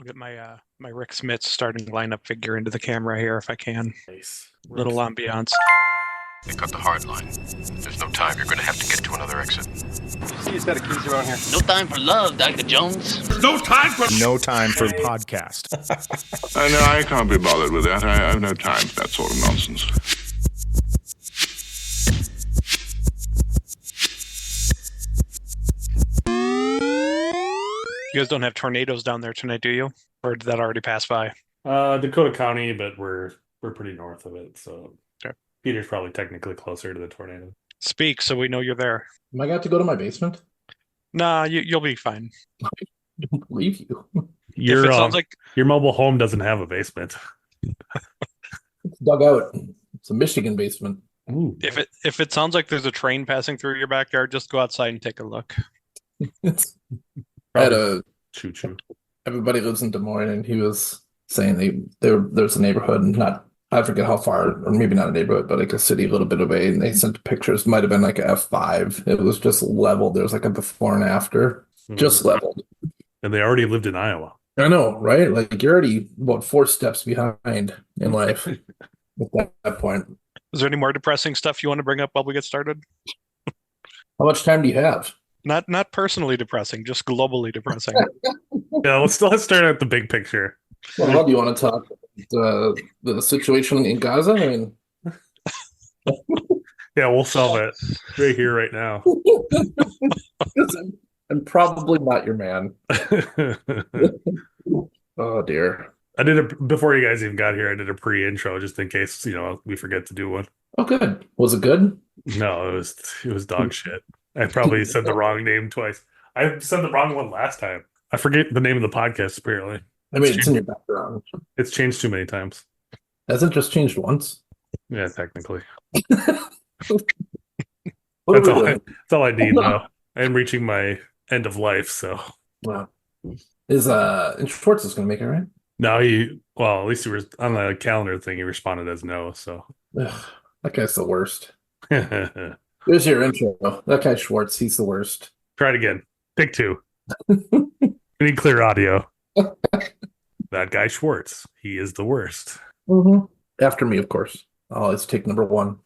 I'll get my Rick Smith starting lineup figure into the camera here if I can. Nice. Little ambiance. They cut the hard line. There's no time. You're gonna have to get to another exit. See a set of keys around here. No time for love, Dr. Jones. No Time For Podcast. No, I can't be bothered with that. I have no time for that sort of nonsense. You guys don't have tornadoes down there tonight, do you? Or did that already pass by? Dakota County, but we're pretty north of it, so Okay. Peter's probably technically closer to the tornado. Speak so we know you're there. Am I got to go to my basement? Nah, you'll be fine. I don't believe you. If it sounds like Your mobile home doesn't have a basement. It's dug out. It's a Michigan basement. Ooh. if it sounds like there's a train passing through your backyard, just go outside and take a look. It's I had Choo-choo. everybody lives in Des Moines, and he was saying there's a neighborhood, and I forget how far, or maybe not a neighborhood, but like a city a little bit away, and they sent pictures. Might have been like a F5. It was just leveled. There was like a before and after, just leveled. And they already lived in Iowa. I know, right? Like you're already about 4 steps behind in life at that point. Is there any more depressing stuff you want to bring up while we get started? How much time do you have? Not personally depressing, just globally depressing. Yeah, let's start at the big picture. Well, do you want to talk the situation in Gaza? I mean, Yeah, we'll solve it right here, right now. I'm probably not your man. Oh dear. I did it before you guys even got here. I did a pre-intro just in case, we forget to do one. Oh, good. Was it good? No, it was dog shit. I probably said the wrong name twice. I said the wrong one last time. I forget the name of the podcast, apparently. I mean, it's in your background. It's changed too many times. Hasn't just changed once. Yeah, technically. What That's are we all, doing? that's all I need now. I'm reaching my end of life, so. Wow. And Schwartz is going to make it, right? No, at least he was on the calendar thing, he responded as no, so. Ugh, that guy's the worst. Try There's your intro. That guy Schwartz, he's the worst. it again. Take 2. We need clear audio. That guy Schwartz, he is the worst. Mm-hmm. After me, of course. Oh, let's take number 1.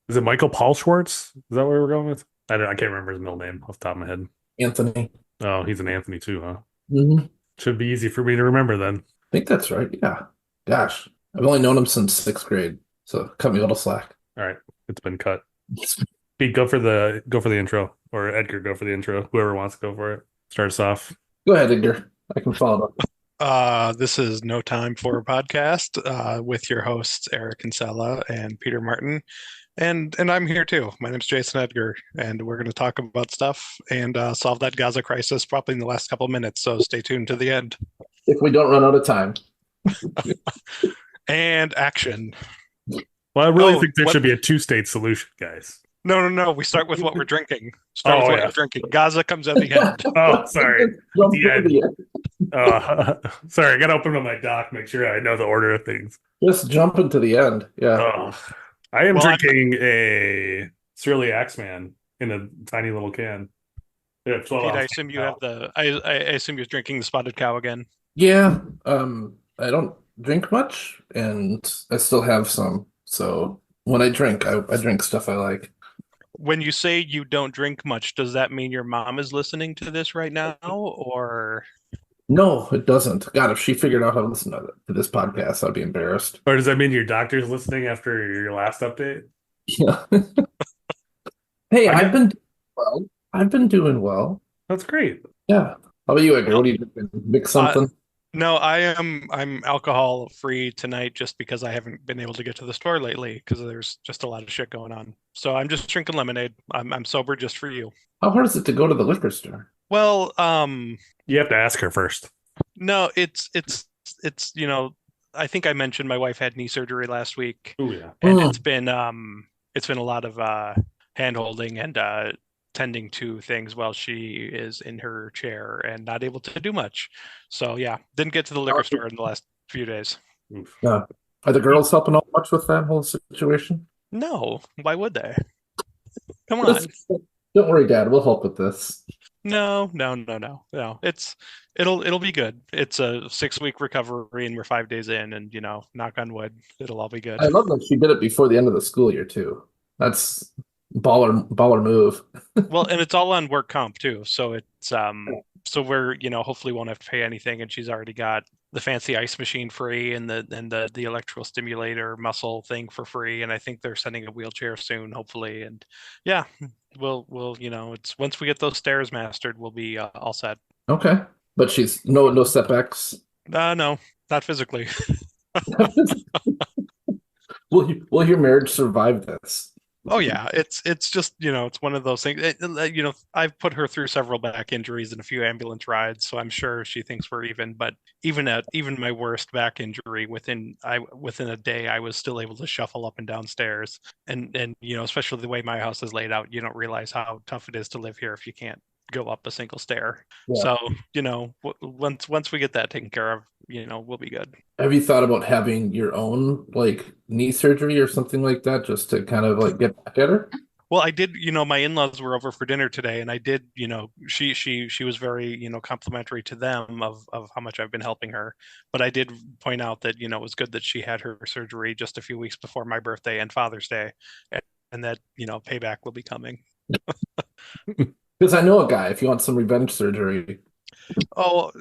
Is it Michael Paul Schwartz? Is that what we're going with? I can't remember his middle name off the top of my head. Anthony. Oh, he's an Anthony too, huh? Mm-hmm. Should be easy for me to remember then. I think that's right. Yeah. Gosh, I've only known him since 6th grade, so cut me a little slack. All right, it's been cut. Pete, go for the intro, or Edgar, go for the intro. Whoever wants to go for it. Start us off. Go ahead, Edgar. I can follow up. This is No Time For Podcast with your hosts Eric Kinsella and Peter Martin, and I'm here too. My name's Jason Edgar, and we're going to talk about stuff and solve that Gaza crisis probably in the last couple of minutes. So stay tuned to the end. If we don't run out of time. And action. Well, I really think there should be a 2-state solution, guys. No. We start with what we're drinking. Start with what yeah. we're drinking. Gaza comes at the end. Oh, sorry. Jump The to end. the end. Sorry, I got to open up my doc, make sure I know the order of things. Just jump into the end. Yeah. Oh, I am Well, drinking a Surly Axeman in a tiny little can. Yeah, 12 Pete, I ounce. assume you have I assume you're drinking the spotted cow again. Yeah. I don't drink much, and I still have some. So when I drink, I drink stuff I like. When you say you don't drink much, does that mean your mom is listening to this right now, or? No, it doesn't. God, if she figured out how to listen to this podcast, I'd be embarrassed. Or does that mean your doctor's listening after your last update? Yeah. Hey, I've been doing well. That's great. Yeah. How about you, Edgar? What are you drinking? Mix something? No, I'm alcohol free tonight just because I haven't been able to get to the store lately because there's just a lot of shit going on. So I'm just drinking lemonade. I'm sober just for you. How hard is it to go to the liquor store? Well, You have to ask her first. no, it's I think I mentioned my wife had knee surgery last week, Oh, yeah. and Oh. it's been a lot of hand holding and tending to things while she is in her chair and not able to do much. So yeah, didn't get to the liquor store in the last few days. Oof. Yeah. Are the girls helping out much with that whole situation? No, why would they? Come on. Don't worry, Dad. We'll help with this. No. It'll be good. It's a 6 week recovery, and we're 5 days in, and knock on wood, it'll all be good. I love that she did it before the end of the school year too. That's baller move. Well, and it's all on work comp too, so so we're hopefully won't have to pay anything, and she's already got the fancy ice machine free and the electrical stimulator muscle thing for free, and I think they're sending a wheelchair soon, hopefully, and yeah, we'll it's once we get those stairs mastered, we'll be all set. Okay, but she's no setbacks. No, not physically. Will your marriage survive this? Oh yeah, it's just it's one of those things. I've put her through several back injuries and a few ambulance rides, so I'm sure she thinks we're even. But even my worst back injury, within a day, I was still able to shuffle up and down stairs. And especially the way my house is laid out, you don't realize how tough it is to live here if you can't go up a single stair. Yeah. So once we get that taken care of, we'll be good. Have you thought about having your own like knee surgery or something like that just to kind of like get back at her? Well, I did, my in-laws were over for dinner today, and I did, she was very, complimentary to them of how much I've been helping her. But I did point out that, it was good that she had her surgery just a few weeks before my birthday and Father's Day, and that, payback will be coming. Because I know a guy, if you want some revenge surgery. Oh,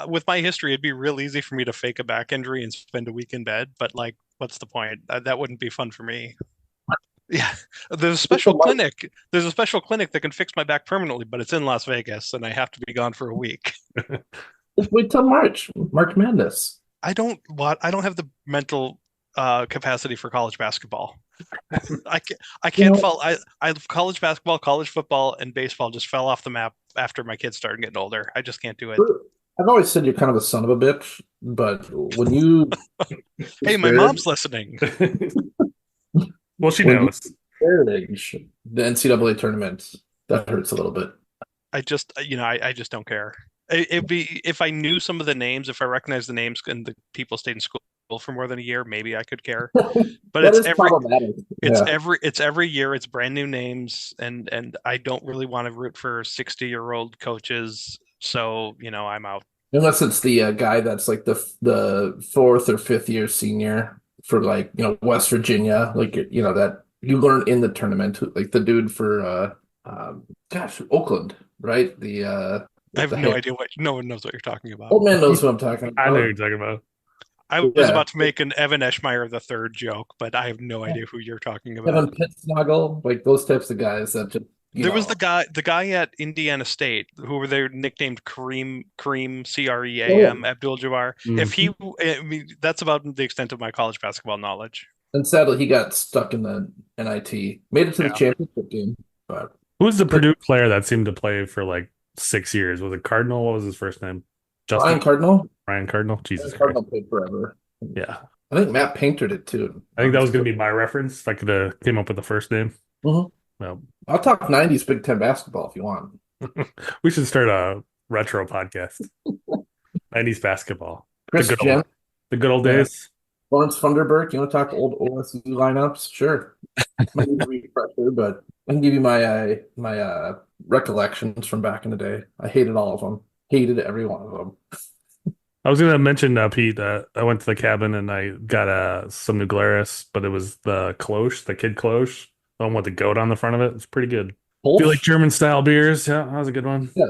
with my history, it'd be real easy for me to fake a back injury and spend a week in bed. But like, what's the point? That wouldn't be fun for me. Yeah, there's a special clinic. There's a special clinic that can fix my back permanently, but it's in Las Vegas, and I have to be gone for a week. Just wait till March. March Madness. I don't have the mental capacity for college basketball. I can't fall. I college basketball, college football, and baseball just fell off the map after my kids started getting older. I just can't do it. I've always said you're kind of a son of a bitch, but when you hey, my mom's listening. Well, she knows. The NCAA tournament, that hurts a little bit. I just don't care. It'd be if I knew some of the names, if I recognized the names and the people stayed in school for more than a year, maybe I could care. But it's every year, it's brand new names, and I don't really want to root for 60-year-old coaches. So, I'm out. Unless it's the guy that's like the fourth or fifth year senior for like, West Virginia, like, that you learn in the tournament, like the dude for, Oakland, right? I have no idea no one knows what you're talking about. Old man knows what I'm talking about. I know what you're talking about. I was about to make an Evan Eschmeyer the third joke, but I have no idea who you're talking about. Evan Pittsnoggle, like those types of guys that just there was the guy at Indiana State who were there nicknamed Kareem Cream Abdul-Jabbar. Mm-hmm. I mean, that's about the extent of my college basketball knowledge. And sadly, he got stuck in the NIT. Made it to the championship game, but who was the Purdue player that seemed to play for like 6 years? Was it Cardinal? What was his first name? Ryan Cardinal. Ryan Cardinal. Jesus Cardinal played forever. Yeah, I think Matt Painter did too. I think that was going to be my reference if I could have came up with the first name. Mm-hmm. Well, I'll talk 90s Big Ten basketball if you want. We should start a retro podcast. 90s basketball. The good old days. Lawrence Funderburk, you want to talk old OSU lineups? Sure. Might need a refresher, but I can give you my recollections from back in the day. I hated all of them. Hated every one of them. I was going to mention, Pete, that I went to the cabin and I got some new Glarus, but it was the Cloche, the Kid Cloche. The one with the goat on the front of it. It's pretty good. Kolsch? Feel like German style beers. Yeah, that was a good one. Yeah,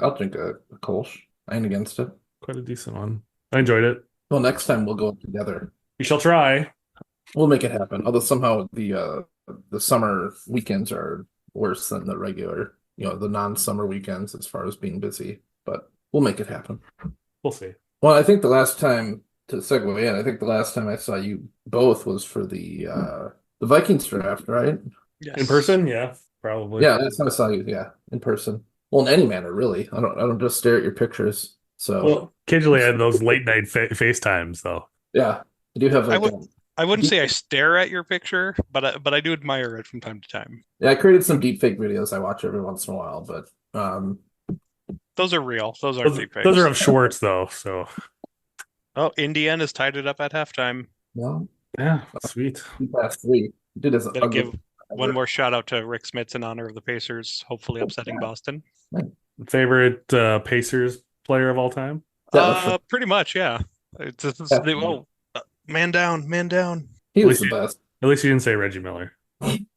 I'll drink a Kolsch. I ain't against it. Quite a decent one. I enjoyed it. Well, next time we'll go together. We shall try. We'll make it happen. Although somehow the summer weekends are worse than the regular, the non-summer weekends as far as being busy. But we'll make it happen. We'll see. Well, I think the last time to segue in, I think the last time I saw you both was for the Vikings draft, right? Yes. In person? Yeah, probably. Yeah, that's how I saw you. Yeah, in person. Well, in any manner, really. I don't just stare at your pictures. So, well, occasionally I had those late night FaceTimes, though. Yeah, I do have. I wouldn't say I stare at your picture, but I do admire it from time to time. Yeah, I created some deepfake videos I watch every once in a while, but those are real. Those are deepfakes. Those are of Schwartz, though. So, Indiana's tied it up at halftime. well, yeah, sweet. Last three. Did Gotta give one more shout out to Rick Smits in honor of the Pacers, hopefully upsetting Boston. Favorite Pacers player of all time? That was Pretty much, yeah. Oh, man down, man down. he At was least the you, best. at least you didn't say Reggie Miller.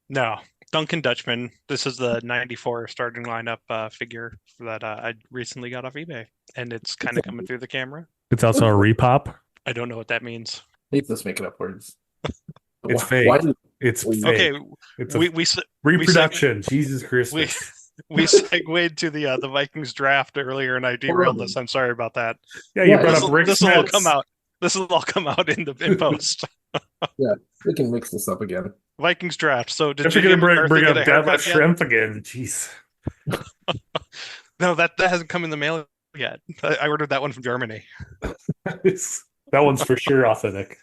No, Duncan Dutchman. This is the 94 starting lineup figure that I recently got off eBay, and it's kind of coming through the camera. It's also a repop. I don't know what that means. He's just making up words. It's Why? fake. It's fake. Okay, It's we a we se- reproduction. Jesus we Christus. we segued to the Vikings draft earlier, and I derailed this. I'm sorry about that. Yeah, you Yeah, brought up Rick This will all Smith. come out. This will all come out in post. Yeah, we can mix this up again. Vikings draft. So did If you're JJ gonna McCarthy bring get up a deadlift haircut yet? shrimp again, jeez. No, that hasn't come in the mail yet. I ordered that one from Germany. That one's for sure authentic.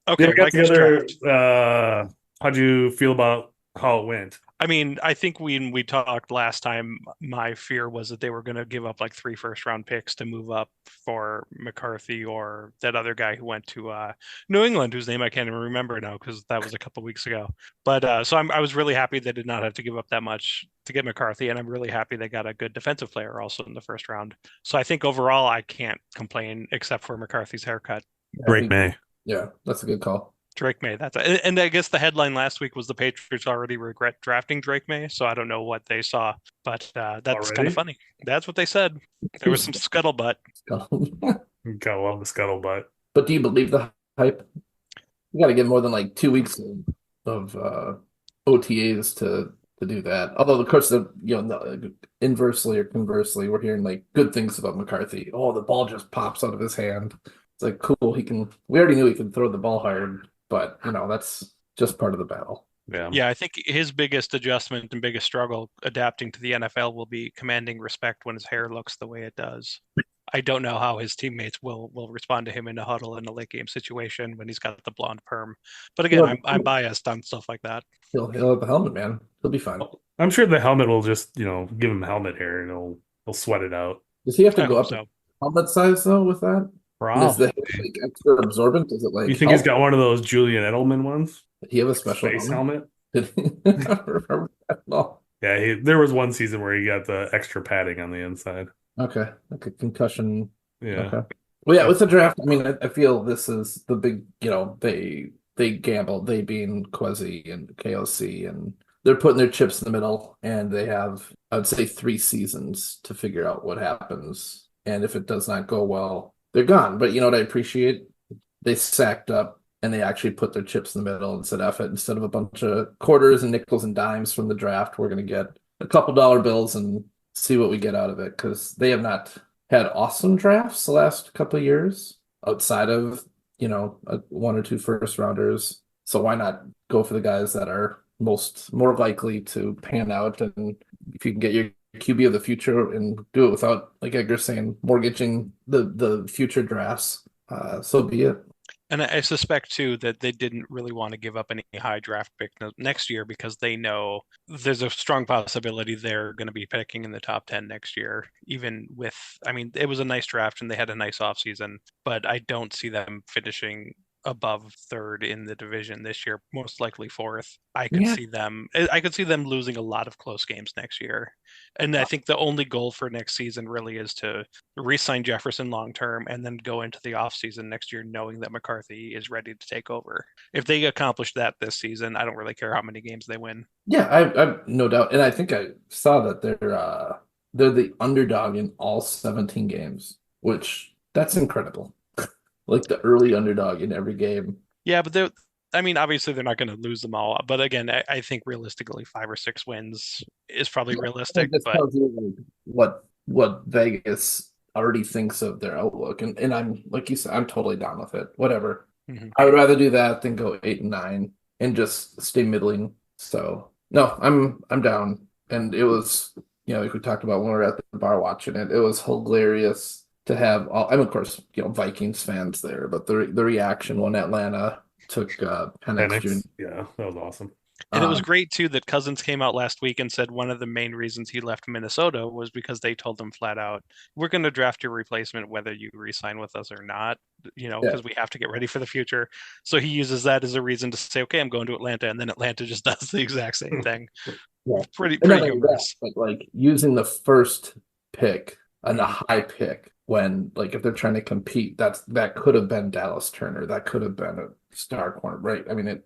Okay, We got Vikings together. draft. How'd you feel about how it went? I mean, I think when we talked last time, my fear was that they were going to give up like 3 first-round picks to move up for McCarthy or that other guy who went to New England, whose name I can't even remember now because that was a couple weeks ago. But so I was really happy they did not have to give up that much to get McCarthy, and I'm really happy they got a good defensive player also in the first round. So I think overall I can't complain except for McCarthy's haircut. Drake May. Yeah, that's a good call. Drake May. And I guess the headline last week was the Patriots already regret drafting Drake May. So I don't know what they saw, but that's kind of funny. That's what they said. There was some scuttlebutt. Gotta love the scuttlebutt. But do you believe the hype? You got to get more than like 2 weeks of OTAs to do that. Although, of course, inversely or conversely, we're hearing like good things about McCarthy. Oh, the ball just pops out of his hand. It's like cool. We already knew he could throw the ball hard, but that's just part of the battle. Yeah, I think his biggest adjustment and biggest struggle adapting to the NFL will be commanding respect when his hair looks the way it does. I don't know how his teammates will respond to him in a huddle in a late game situation when he's got the blonde perm. But again, I'm biased on stuff like that. He'll have the helmet, man. He'll be fine. I'm sure the helmet will just, give him helmet hair and he'll sweat it out. Does he have to I go hope up so. helmet size though with that? Is the like extra absorbent? Is it like You think he's got one of those Julian Edelman ones? Did he have a special Face helmet? Did he? I don't remember that at all. Yeah, there was one season where he got the extra padding on the inside. Okay, like a concussion. Yeah. Okay. Well, yeah, with the draft, I mean, I feel this is the big, they gambled, they being Quezzy and KOC, and they're putting their chips in the middle, and they have, I would say, 3 seasons to figure out what happens. And if it does not go well, they're gone. But you know what I appreciate? They sacked up and they actually put their chips in the middle and said, F it, instead of a bunch of quarters and nickels and dimes from the draft, we're going to get a couple dollar bills and see what we get out of it, because they have not had awesome drafts the last couple of years outside of 1 or 2 first rounders. So why not go for the guys that are more likely to pan out? And if you can get your QB of the future and do it without, like Edgar's saying, mortgaging the future drafts, so be it. And I suspect, too, that they didn't really want to give up any high draft pick next year because they know there's a strong possibility they're going to be picking in the top 10 next year, even with, I mean, it was a nice draft and they had a nice offseason, but I don't see them finishing above 3rd in the division this year, most likely 4th. I could see them losing a lot of close games next year. And I think the only goal for next season really is to re-sign Jefferson long term and then go into the offseason next year knowing that McCarthy is ready to take over. If they accomplish that this season, I don't really care how many games they win. Yeah, I no doubt. And I think I saw that they're the underdog in all 17 games, which that's incredible. Like the early underdog in every game. Yeah, but obviously they're not going to lose them all. But again, I think realistically 5 or 6 wins is probably realistic. But tells you what Vegas already thinks of their outlook. And I'm, like you said, I'm totally down with it. Whatever. Mm-hmm. I would rather do that than go 8-9 and just stay middling. So no, I'm down. And it was, like we talked about when we were at the bar watching it, it was hilarious to have I'm of course Vikings fans there, but the reaction when Atlanta took Penix Jr. Yeah, that was awesome. And it was great too that Cousins came out last week and said one of the main reasons he left Minnesota was because they told him flat out, "We're going to draft your replacement whether you re-sign with us or not, Yeah. because we have to get ready for the future." So he uses that as a reason to say, "Okay, I'm going to Atlanta," and then Atlanta just does the exact same thing. Yeah. Pretty And not pretty only that, humorous. but like using the first pick and the high pick when like if they're trying to compete, that could have been Dallas Turner. That could have been a star corner, right? I mean,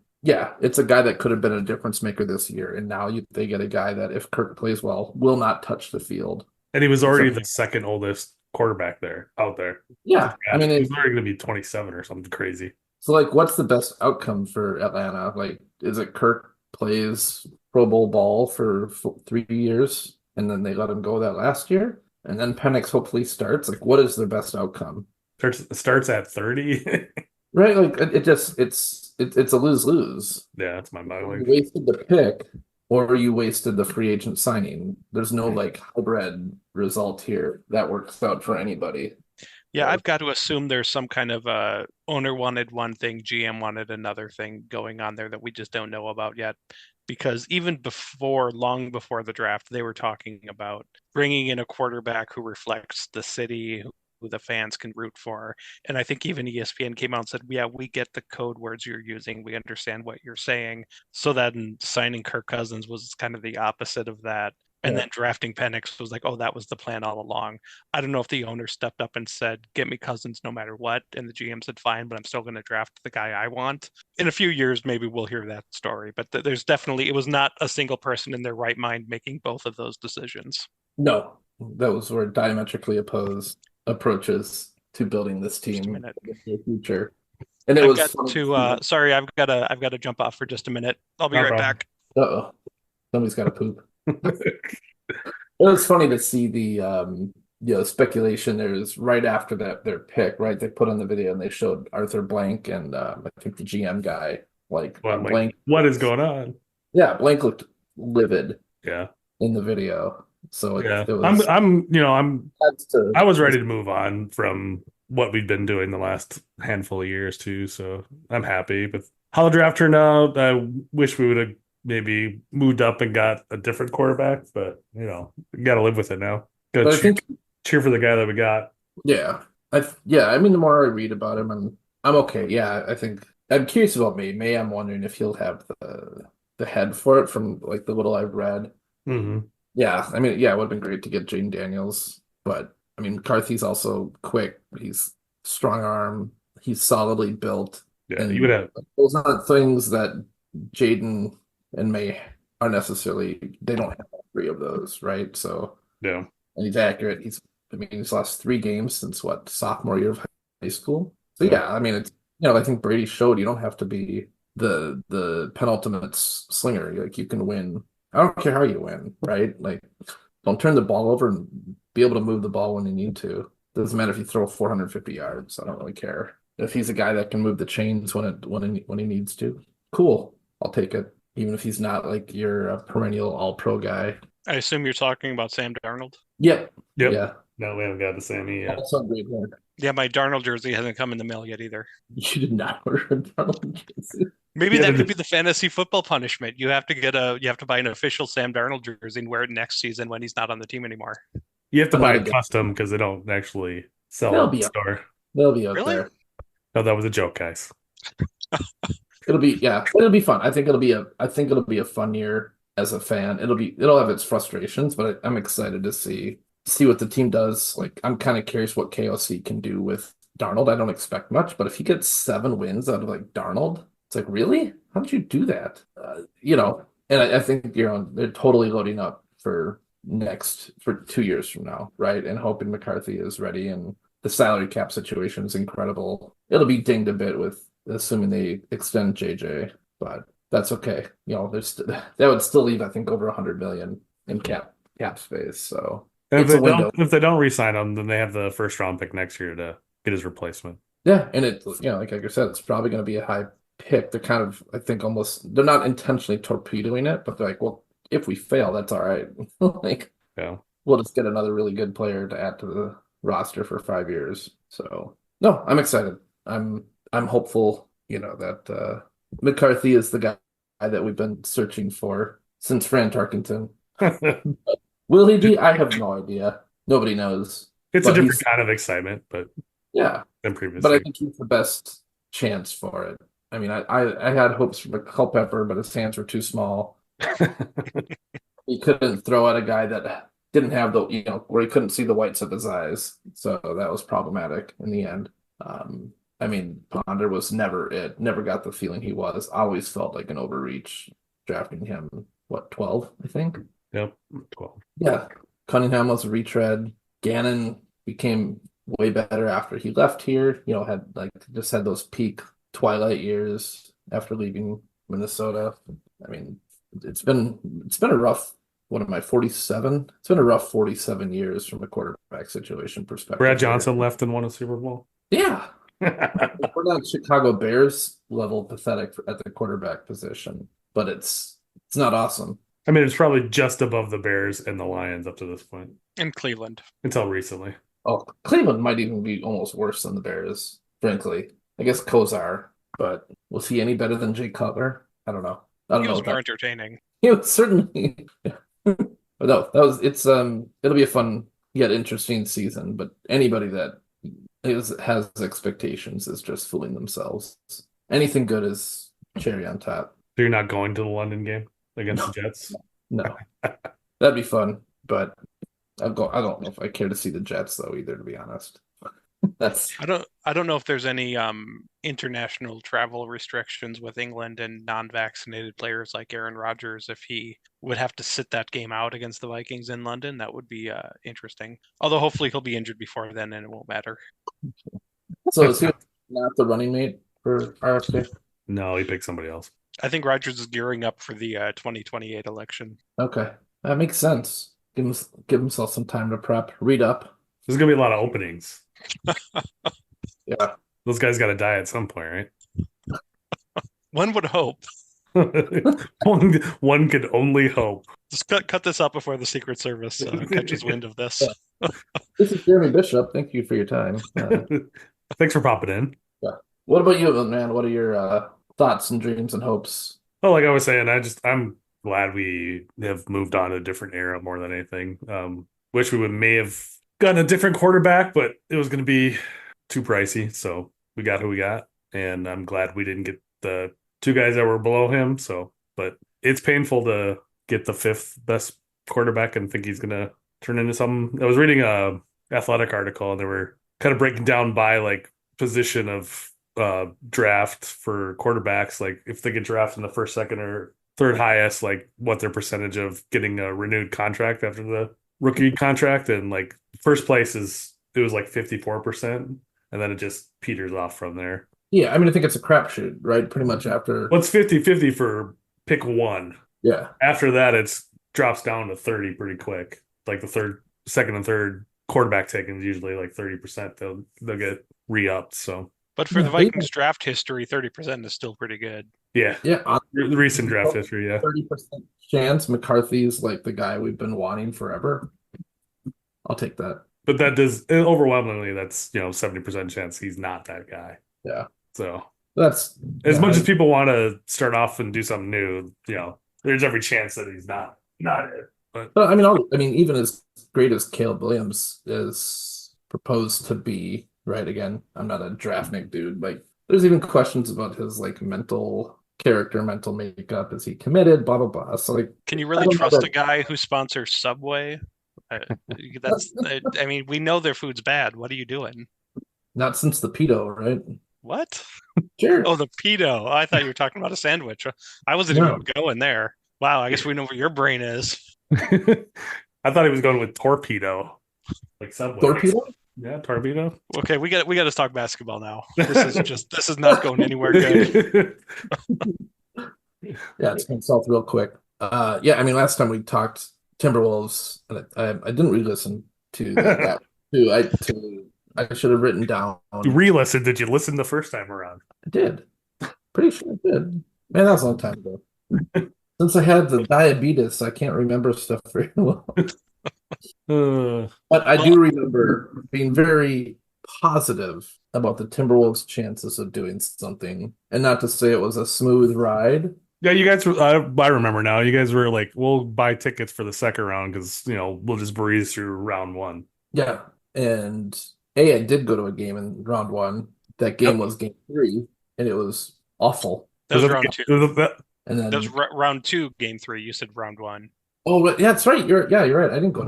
it's a guy that could have been a difference maker this year, and now they get a guy that if Kirk plays well, will not touch the field. And he was already So- the second oldest quarterback out there. Yeah, I mean, he's already going to be 27 or something crazy. so like, what's the best outcome for Atlanta? Like, is it Kirk plays Pro Bowl ball for 3 years, and then they let him go that last year, and then Penix hopefully starts? Like, what is their best outcome? Starts at 30. Right, like it's a lose-lose. Yeah, that's my You mind. wasted the pick, or you wasted the free agent signing. There's no like hybrid result here that works out for anybody. Yeah, I've got to assume there's some kind of owner wanted one thing, GM wanted another thing going on there that we just don't know about yet. Because even long before the draft, they were talking about bringing in a quarterback who reflects the city, who the fans can root for. And I think even ESPN came out and said, "Yeah, we get the code words you're using. We understand what you're saying." So then signing Kirk Cousins was kind of the opposite of that. And then drafting Penix was like, "Oh, that was the plan all along." I don't know if the owner stepped up and said, "Get me Cousins no matter what." And the GM said, "Fine, but I'm still going to draft the guy I want." In a few years, maybe we'll hear that story. But there's definitely, it was not a single person in their right mind making both of those decisions. No, those were diametrically opposed approaches to building this Just a team minute. in the future. And it I've was got fun to, sorry, I've got to jump off for just a minute. I'll be No right problem. back. Uh-oh. Somebody's got to poop. It was funny to see the speculation. There's right after their pick, right? They put on the video and they showed Arthur Blank and I think the GM guy, like Blank. What is going on? Yeah, Blank looked livid Yeah. in the video. So Yeah. it was I was ready to move on from what we've been doing the last handful of years too. So I'm happy with how the draft turned out. I wish we would have maybe moved up and got a different quarterback, but we got to live with it now. But I think cheer for the guy that we got. Yeah. I mean, the more I read about him, I'm okay. Yeah, I think I'm curious about May. May, I'm wondering if he'll have the head for it from like the little I've read. Mm-hmm. Yeah, I mean, yeah, it would have been great to get Jaden Daniels, but I mean, McCarthy's also quick. He's strong arm. He's solidly built. Yeah, and you would have. those aren't things that Jaden and May are necessarily. They don't have all three of those, right? So Yeah. and he's accurate. He's lost 3 games since sophomore year of high school. So yeah, I mean, it's I think Brady showed you don't have to be the penultimate slinger. Like you can win. I don't care how you win, right? Like don't turn the ball over and be able to move the ball when you need to. Doesn't matter if you throw 450 yards. I don't really care. If he's a guy that can move the chains when he needs to, cool. I'll take it. Even if he's not like your perennial all-pro guy. I assume you're talking about Sam Darnold. Yep. Yeah. No, we haven't got the Sammy yet. Also great work. Yeah, my Darnold jersey hasn't come in the mail yet either. You did not order a Darnold jersey. Maybe that could be the fantasy football punishment. You have to buy an official Sam Darnold jersey and wear it next season when he's not on the team anymore. You have to I'm buy not a against- custom because they don't actually sell They'll at be the up. store. They'll be out Really? there. No, that was a joke, guys. It'll be fun. I think it'll be a fun year as a fan. It'll have its frustrations, but I'm excited to see what the team does. Like I'm kind of curious what KOC can do with Darnold. I don't expect much, but if he gets 7 wins out of like Darnold, it's like, really? How did you do that? And I think they're totally loading up for 2 years from now, right? And hoping McCarthy is ready, and the salary cap situation is incredible. It'll be dinged a bit with assuming they extend JJ, but that's okay. That would still leave, I think, over 100 million in cap space. So And it's a window. if they don't re-sign him, then they have the first round pick next year to get his replacement. Yeah, and like I said, it's probably going to be a high pick. They're kind of, I think, they're not intentionally torpedoing it, but they're like, well, if we fail, that's all right. Like, Yeah. we'll just get another really good player to add to the roster for 5 years. So no, I'm excited. I'm hopeful, that McCarthy is the guy that we've been searching for since Fran Tarkenton. Will he be? I have no idea. Nobody knows. It's a But different kind of excitement, but yeah, than but I previously. think he's the best chance for it. I mean, I had hopes for Culpepper, but his hands were too small. He couldn't throw at a guy that didn't have where he couldn't see the whites of his eyes. So that was problematic in the end. I mean, Ponder was never it. Never got the feeling he was. Always felt like an overreach drafting him. What, 12, I think? Yep, 12. Yeah. Cunningham was a retread. Gannon became way better after he left here. Had those peak twilight years after leaving Minnesota. I mean, it's been a rough, what am I, 47? It's been a rough 47 years from a quarterback situation perspective. Brad Johnson left and won a Super Bowl. Yeah. We're not Chicago Bears level pathetic at the quarterback position, but it's not awesome. I mean, it's probably just above the Bears and the Lions up to this point. In Cleveland. Until recently. Oh, Cleveland might even be almost worse than the Bears, frankly. I guess Kozar, but was he any better than Jay Cutler? I don't know. He was more entertaining. He was certainly. But no, it'll be a fun yet interesting season. But anybody that has expectations is just fooling themselves. Anything good is cherry on top. So you're not going to the London game against the Jets? No. That'd be fun, but I don't know if I care to see the Jets though either, to be honest. I don't know if there's any international travel restrictions with England and non-vaccinated players like Aaron Rodgers. If he would have to sit that game out against the Vikings in London, that would be interesting. Although hopefully he'll be injured before then and it won't matter. So is he not the running mate for RFK? No, he picked somebody else. I think Rodgers is gearing up for the 2028 election. Okay, that makes sense. Give himself some time to prep, read up. There's gonna be a lot of openings. Yeah, those guys got to die at some point, right? One would hope. one could only hope. Just cut this up before the Secret Service catches wind of this. This is Jeremy Bishop. Thank you for your time. Thanks for popping in. Yeah. What about you, man? What are your thoughts and dreams and hopes? Well, like I was saying, I'm glad we have moved on to a different era more than anything. Wish we may have gotten a different quarterback, but it was going to be too pricey. So we got who we got, and I'm glad we didn't get the two guys that were below him. But it's painful to get the fifth best quarterback and think he's going to turn into something. I was reading a athletic article, and they were kind of breaking down by like position of draft for quarterbacks, like if they get drafted in the first, second, or third highest, like what their percentage of getting a renewed contract after the rookie contract. And like first place it was like 54%, and then it just peters off from there. Yeah, I mean, I think it's a crapshoot, right? Pretty much after. Well, it's 50-50 for pick one. Yeah. After that, it drops down to 30 pretty quick. Like the second and third quarterback taken is usually like 30%. They'll get re-upped. So, but for the Vikings draft history, 30% is still pretty good. Yeah. Yeah. The recent draft history, yeah. 30% chance McCarthy's like the guy we've been wanting forever. I'll take that. But that does overwhelmingly, that's 70% chance he's not that guy. Yeah. So that's as much as people want to start off and do something new, there's every chance that he's not it. But I mean, even as great as Caleb Williams is proposed to be, right? Again, I'm not a draftnik dude. Like, there's even questions about his like mental makeup. Is he committed? Blah blah blah. So like, can you really trust a guy who sponsors Subway? I mean, we know their food's bad. What are you doing? Not since the pedo, right? What? Sure. Oh, the pedo. I thought you were talking about a sandwich. I wasn't even going there. Wow, I guess we know where your brain is. I thought he was going with torpedo, like Subway. Torpedo? Yeah, torpedo. Okay, we got to talk basketball now. This is not going anywhere good. Yeah, it's going south real quick. Yeah, I mean, last time we talked Timberwolves, and I didn't re-listen to that. I should have written down. You re-listened? Did you listen the first time around? I did. Pretty sure I did. Man, that was a long time ago. Since I had the diabetes, I can't remember stuff very well. But I do remember being very positive about the Timberwolves' chances of doing something. And not to say it was a smooth ride, Yeah, you guys were, I remember now. You guys were like, we'll buy tickets for the second round because, we'll just breeze through round one. Yeah, and I did go to a game in round one. That game Yep. was game three, and it was awful. That was round two. And That was then, round two, game three. You said round one. oh, yeah, that's right. You're right. I didn't go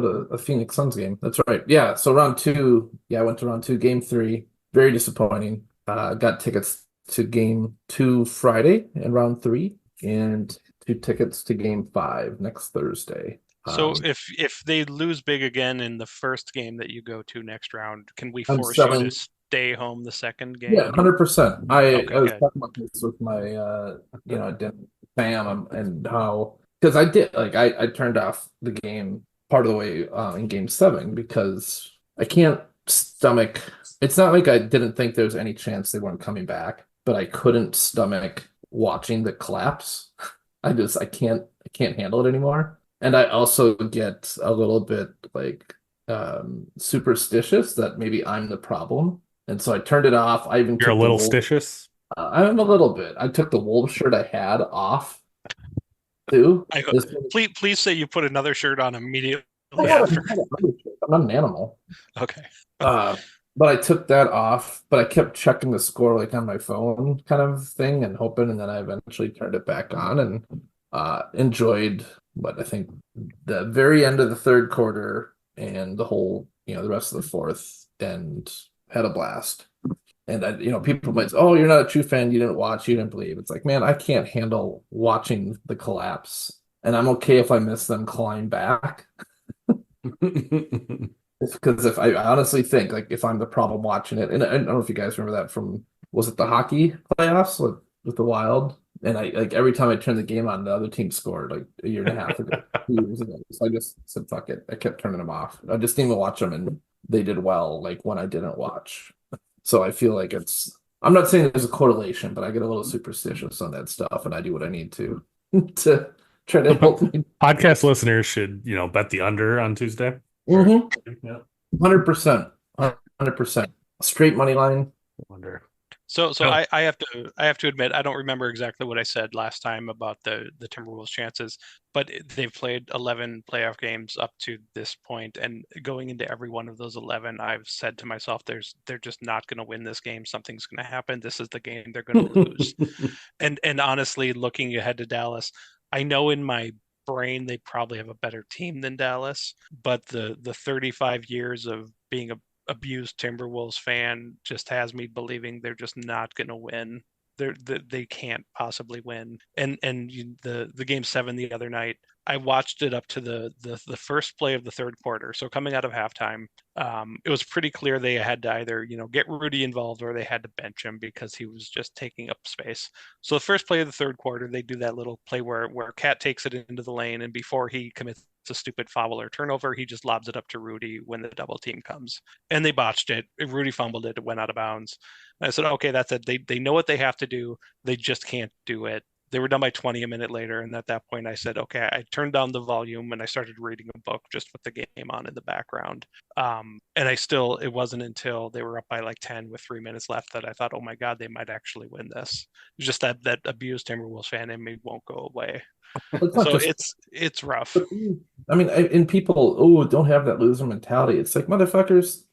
to a Phoenix Suns game. That's right. Yeah, so round two. Yeah, I went to round two, game three. Very disappointing. Got tickets to game two Friday in round three, and two tickets to game five next Thursday. So if they lose big again in the first game that you go to next round, can we I'm force you to selling. stay home the second game? Yeah, 100%. Okay, I was good. talking about this with my fam and how, because I did, like, I turned off the game part of the way in game seven because I can't stomach. It's not like I didn't think there was any chance they weren't coming back, but I couldn't stomach watching the collapse. I can't handle it anymore. And I also get a little bit like superstitious that maybe I'm the problem. And so I turned it off. I even You're a took the little wool. stitious. I'm a little bit. I took the wool shirt I had off too. I hope, This, please say you put another shirt on immediately I'm after. not an animal. Okay. Uh, but I took that off. But I kept checking the score like on my phone, kind of thing, and hoping. And then I eventually turned it back on and enjoyed what I think the very end of the third quarter and the whole, the rest of the fourth, and had a blast. And people might say, "Oh, you're not a true fan. You didn't watch. You didn't believe." It's like, man, I can't handle watching the collapse, and I'm okay if I miss them clawing back. Because if I honestly think, like, if I'm the problem watching it, and I don't know if you guys remember that from, was it the hockey playoffs with the Wild? And I, like, every time I turned the game on, the other team scored like a year and a half ago, 2 years ago. So I just said, fuck it. I kept turning them off. I just didn't even watch them, and they did well, like when I didn't watch. So I feel like I'm not saying there's a correlation, but I get a little superstitious on that stuff, and I do what I need to to try to help me. Podcast listeners should, bet the under on Tuesday. Mm-hmm. Yeah. 100%. 100%. Straight money line. Wonder. So Oh. I have to admit I don't remember exactly what I said last time about the Timberwolves chances, but they've played 11 playoff games up to this point, and going into every one of those 11, I've said to myself, they're just not going to win this game. Something's going to happen. This is the game they're going to lose. And honestly, looking ahead to Dallas, I know in my brain they probably have a better team than Dallas, but the 35 years of being a abused Timberwolves fan just has me believing they're just not going to win. They can't possibly win. And the game seven the other night, I watched it up to the first play of the third quarter. So coming out of halftime, it was pretty clear they had to either get Rudy involved or they had to bench him because he was just taking up space. So the first play of the third quarter, they do that little play where Cat takes it into the lane, and before he commits a stupid foul or turnover, he just lobs it up to Rudy when the double team comes, and they botched it. Rudy fumbled it. It went out of bounds. And I said, okay, that's it. They know what they have to do. They just can't do it. They were done by 20 a minute later. And at that point, I said, okay, I turned down the volume and I started reading a book just with the game on in the background. And it wasn't until they were up by like 10 with 3 minutes left that I thought, oh my God, they might actually win this. Just that abused Timberwolves fan in me won't go away. So it's rough. I mean, and people, don't have that loser mentality. It's like, motherfuckers.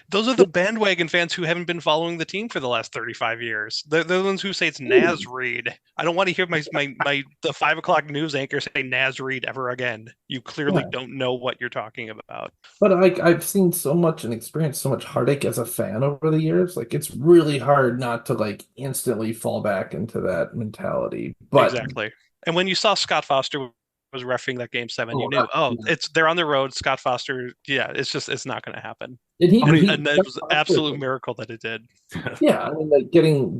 Those are the bandwagon fans who haven't been following the team for the last 35 years. They're the ones who say it's Naz Reid. I don't want to hear the 5 o'clock news anchor say Naz Reid ever again. You clearly don't know what you're talking about. But like, I've seen so much and experienced so much heartache as a fan over the years. Like, it's really hard not to like instantly fall back into that mentality. But exactly. And when you saw Scott Foster was reffing that game seven, you knew, they're on the road. Scott Foster, it's not going to happen. And that was an absolute miracle that it did. Yeah, I mean, like getting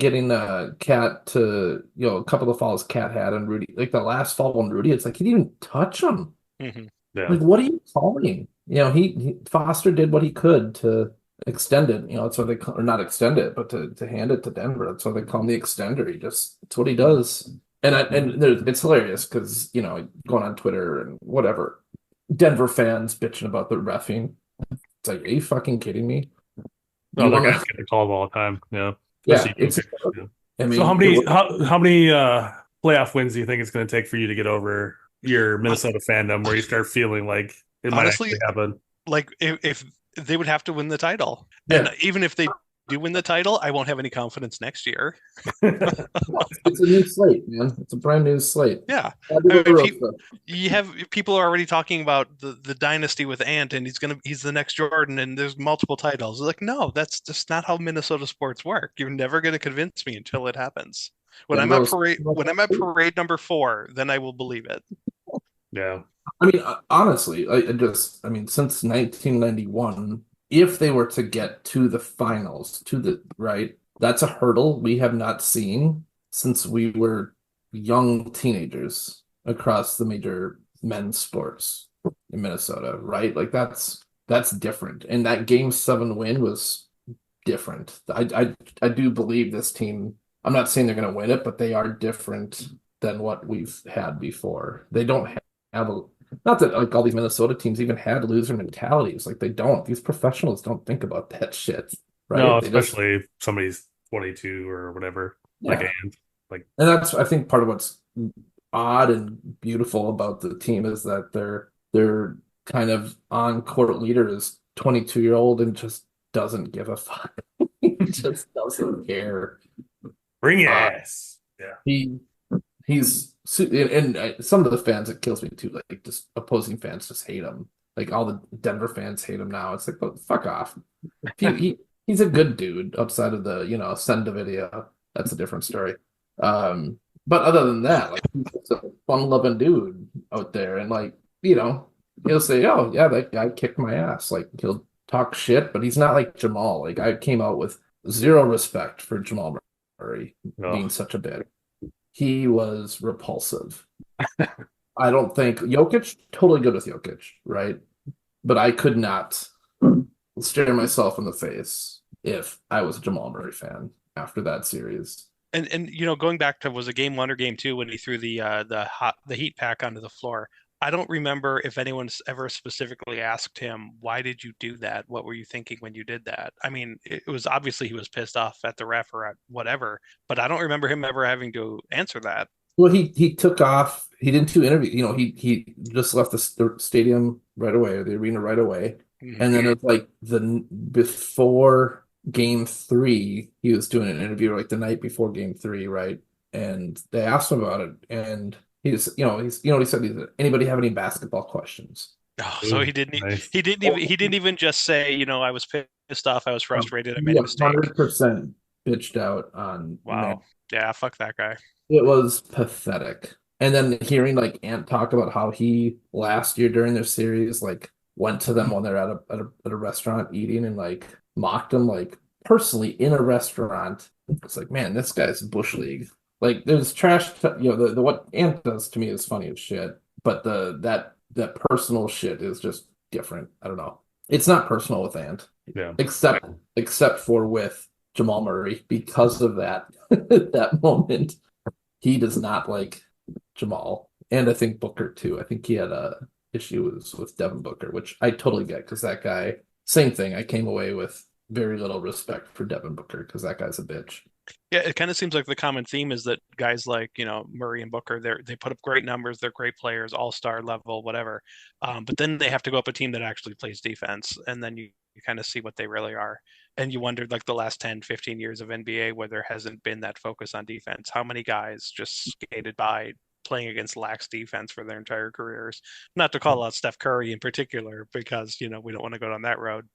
Cat to a couple of fouls Cat had on Rudy, like the last foul on Rudy, it's like he didn't even touch him. Mm-hmm. Yeah. Like, what are you calling? He Foster did what he could to extend it. That's what or not extend it, but to hand it to Denver. That's what they call him, the extender. It's what he does. And it's hilarious because going on Twitter and whatever, Denver fans bitching about the reffing. It's like, are you fucking kidding me? No, they're getting called all the time. Yeah. Yeah. I mean, so how many playoff wins do you think it's going to take for you to get over your Minnesota fandom, where you start feeling like it might Honestly, actually happen? like if they would have to win the title, Yeah. and even if they do win the title, I won't have any confidence next year. It's a new slate, man. It's a brand new slate. Yeah, Add to I the mean, roster. you have people are already talking about the dynasty with Ant, and he's the next Jordan, and there's multiple titles. Like, no, that's just not how Minnesota sports work. You're never going to convince me until it happens. When And I'm at those- parade number 4, then I will believe it. Yeah. I mean, honestly, I mean, since 1991, if they were to get to the finals, right, that's a hurdle we have not seen since we were young teenagers across the major men's sports in Minnesota, right? Like that's different. And that Game 7 win was different. I do believe this team, I'm not saying they're going to win it, but they are different than what we've had before. They don't have a, not that like all these Minnesota teams even had loser mentalities. Like they don't. These professionals don't think about that shit, right? No, They especially if somebody's 22 or whatever. Like, Yeah. and like, And that's I think part of what's odd and beautiful about the team is that their kind of on court leader is 22-year-old and just doesn't give a fuck. He just doesn't care. bring your ass. Yeah. He's and some of the fans, it kills me too. Like just opposing fans just hate him. Like all the Denver fans hate him now. It's like, oh, fuck off. He's a good dude outside of the send a video. That's a different story. But other than that, like he's just a fun-loving dude out there, and like he'll say, "Oh yeah, that guy kicked my ass." Like he'll talk shit, but he's not like Jamal. Like I came out with zero respect for Jamal Murray being such a bitch. He was repulsive. I don't think Jokic, totally good with Jokic, right? But I could not stare myself in the face if I was a Jamal Murray fan after that series. And going back to, was it game 1 or game 2 when he threw the heat pack onto the floor? I don't remember if anyone's ever specifically asked him, why did you do that? What were you thinking when you did that? I mean, it was obviously he was pissed off at the ref or at whatever, but I don't remember him ever having to answer that. Well, he took off. He didn't do interview. He just left the stadium right away, or the arena right away. And then it's like before Game 3, he was doing an interview like the night before Game 3, right? And they asked him about it, and he said, anybody have any basketball questions? Oh, so he didn't. Nice. He didn't even just say, I was pissed off, I was frustrated, I made a mistake. 100% bitched out on. Wow. Man. Yeah, fuck that guy. It was pathetic. And then hearing like Ant talk about how he last year during their series like went to them when they're at a restaurant eating and like mocked them like personally in a restaurant. It's like, man, this guy's bush league. Like there's trash. The what Ant does to me is funny as shit, but that personal shit is just different. I don't know. It's not personal with Ant, except for with Jamal Murray because of that that moment. He does not like Jamal, and I think Booker too. I think he had issues with Devin Booker, which I totally get because that guy, same thing. I came away with very little respect for Devin Booker because that guy's a bitch. Yeah, it kind of seems like the common theme is that guys like, Murray and Booker, they put up great numbers, they're great players, all-star level, whatever. But then they have to go up a team that actually plays defense, and then you kind of see what they really are. And you wondered, like the last 10, 15 years of NBA, where there hasn't been that focus on defense. How many guys just skated by playing against lax defense for their entire careers? Not to call out Steph Curry in particular, because, we don't want to go down that road.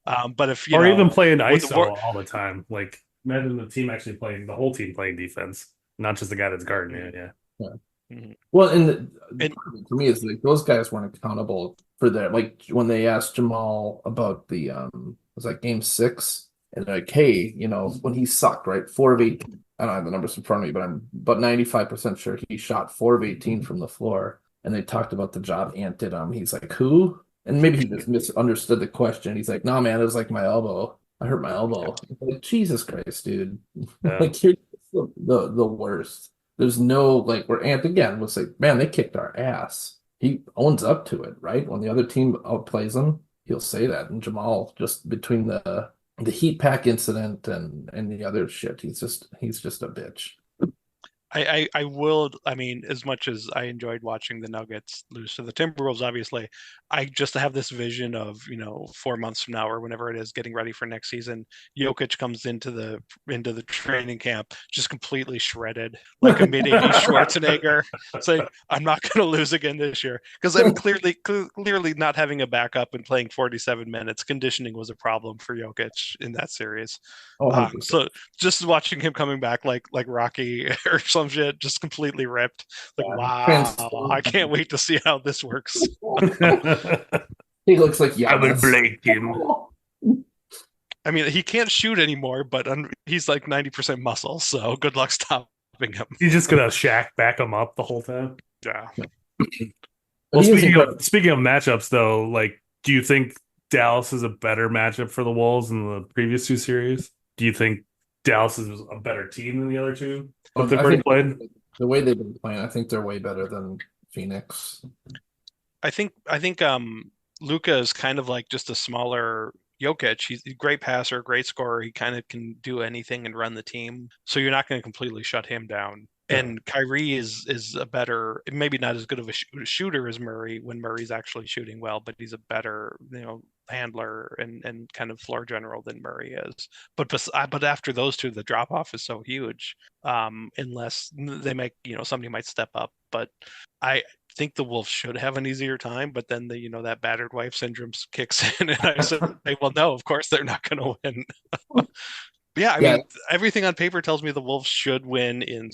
But if, or even playing ISO all the time, like imagine the whole team playing defense, not just the guy that's guarding it. Yeah. Mm-hmm. Well, and to me, it's like those guys weren't accountable for their, like when they asked Jamal about the was that Game 6, and they're like, hey, when he sucked, right, 4 of 8. I don't have the numbers in front of me, but I'm about 95% sure he shot 4 of 18 from the floor. And they talked about the job Ant did. He's like, who? And maybe he just misunderstood the question. He's like, no, man, it was like my elbow. I hurt my elbow. Like, Jesus Christ, dude. Yeah. Like you're the worst. There's no like where Ant again was like, man, they kicked our ass. He owns up to it, right? When the other team outplays him, he'll say that. And Jamal, just between the heat pack incident and the other shit, he's just a bitch. I will. I mean, as much as I enjoyed watching the Nuggets lose to the Timberwolves, obviously, I just have this vision of 4 months from now or whenever it is, getting ready for next season. Jokic comes into the training camp just completely shredded, like a mid-80s Schwarzenegger, saying, "I'm not going to lose again this year." Because I mean, clearly not having a backup and playing 47 minutes, conditioning was a problem for Jokic in that series. Oh, 100%. So just watching him coming back like Rocky or some shit, just completely ripped. Like, Yeah. wow, I can't wait to see how this works. He looks like I will Giannis. blame him. I mean, he can't shoot anymore, but he's like 90% muscle, so good luck stopping him. He's just gonna Shaq back him up the whole time. Yeah. Well, He is speaking of matchups, though, like, do you think Dallas is a better matchup for the Wolves in the previous two series? Do you think Dallas is a better team than the other two? What they've I already think played? the way they've been playing, I think they're way better than Phoenix. I think Luka is kind of like just a smaller Jokic. He's a great passer, great scorer. He kind of can do anything and run the team. So you're not going to completely shut him down. And Kyrie is a better, maybe not as good of a shooter as Murray when Murray's actually shooting well, but he's a better, handler and kind of floor general than Murray is. But after those two, the drop off is so huge. Unless they make, somebody might step up. But I think the Wolves should have an easier time, but then that battered wife syndrome kicks in, and I said, well, no, of course they're not going to win. Yeah, I mean, everything on paper tells me the Wolves should win in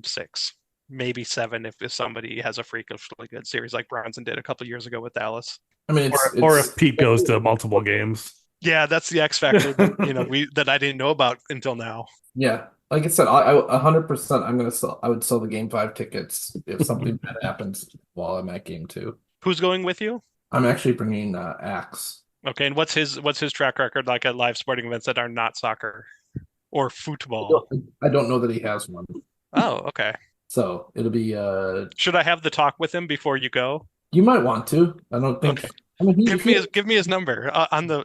6, maybe 7 if somebody has a freakishly good series like Bronson did a couple years ago with Dallas. I mean, or if Pete goes to multiple games. Yeah, that's the X factor that that I didn't know about until now. Yeah, like I said, I 100%. I would sell the Game 5 tickets if something bad happens while I'm at Game 2. Who's going with you? I'm actually bringing Axe. Okay, and what's his track record like at live sporting events that are not soccer or football? I don't know that he has one. Oh, okay. So it'll be. Should I have the talk with him before you go? You might want to. I don't think. Okay. I mean, give me his number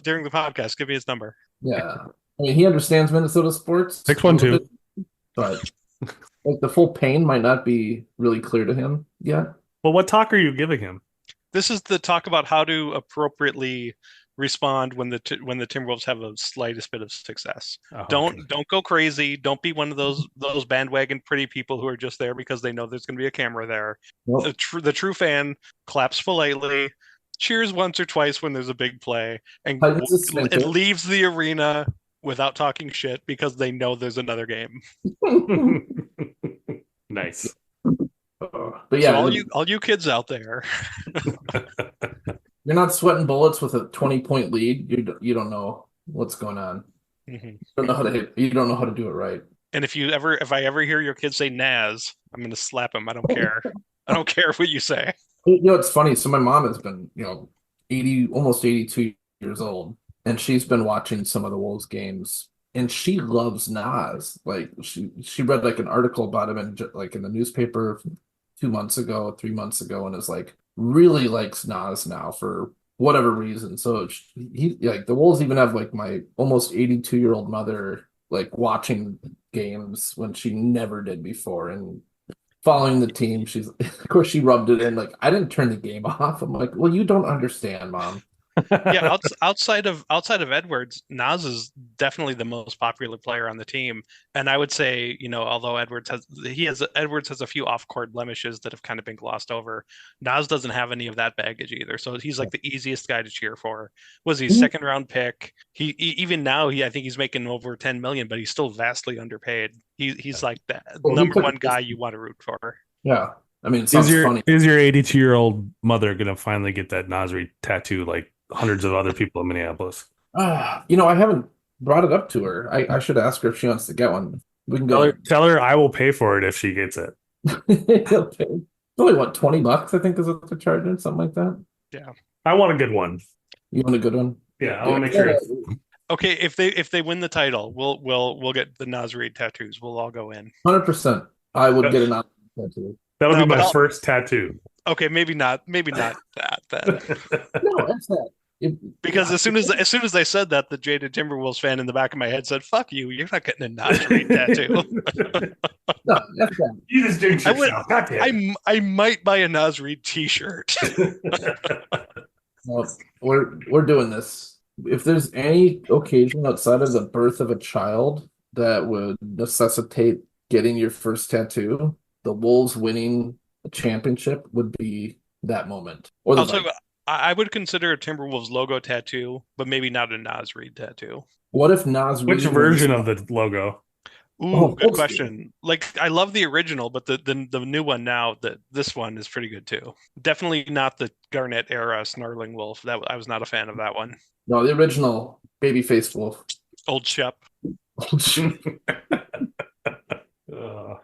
during the podcast. Give me his number. Yeah, I mean, he understands Minnesota sports. 612. But like the full pain might not be really clear to him yet. Well, what talk are you giving him? This is the talk about how to appropriately respond when the Timberwolves have a slightest bit of success. Don't go crazy. Don't be one of those bandwagon pretty people who are just there because they know there's going to be a camera there. Nope. The true fan claps politely, cheers once or twice when there's a big play, and it leaves the arena without talking shit because they know there's another game. Nice. But yeah, so all you kids out there, you're not sweating bullets with a 20-point lead. You don't know what's going on. Mm-hmm. You don't know how to hit. You don't know how to do it right. And if I ever hear your kids say Naz, I'm going to slap him. I don't care. I don't care what you say. It's funny. So my mom has been, almost 82 years old, and she's been watching some of the Wolves games, and she loves Nas. Like she read like an article about him in the newspaper 3 months ago, and is like really likes Nas now for whatever reason. So he like the Wolves even have like my almost 82-year-old mother like watching games when she never did before and following the team. She's of course she rubbed it in like I didn't turn the game off. I'm like, well, you don't understand, Mom. Yeah, outside of Edwards, Nas is definitely the most popular player on the team, and I would say, although Edwards has a few off-court blemishes that have kind of been glossed over, Nas doesn't have any of that baggage either. So he's like the easiest guy to cheer for. Was he second round pick? He even now I think he's making over 10 million, but he's still vastly underpaid. He's like the number one guy you want to root for. Yeah. I mean, it sounds funny. Is your 82-year-old mother gonna finally get that Nasri tattoo like hundreds of other people in Minneapolis? I haven't brought it up to her. I should ask her if she wants to get one. We can go. Tell her I will pay for it if she gets it. Okay. Only what, $20? I think is what they're charging, something like that. Yeah, I want a good one. You want a good one? Yeah, I want to make sure. Okay, if they win the title, we'll get the Nasri tattoos. We'll all go in. 100%. I would get a Nasri tattoo. That'll be my first tattoo. Okay, maybe not that then. No, that's that. Because as soon as they said that, the jaded Timberwolves fan in the back of my head said, "Fuck you! You're not getting a Nasri tattoo." No, that's that. You just jinxed I would. yourself. God damn I might buy a Nas Reed T-shirt. it. No, we're doing this. If there's any occasion outside of the birth of a child that would necessitate getting your first tattoo, the Wolves winning a championship would be that moment. Or the Also, Vikings. I would consider a Timberwolves logo tattoo, but maybe not a Nas Reed tattoo. What if Nas Which Reed version of the logo? Ooh, good old school. question. Like I love the original, but the new one now, this one is pretty good too. Definitely not the Garnett era Snarling Wolf. That I was not a fan of that one. No, the original baby-faced wolf. Old Shep. No,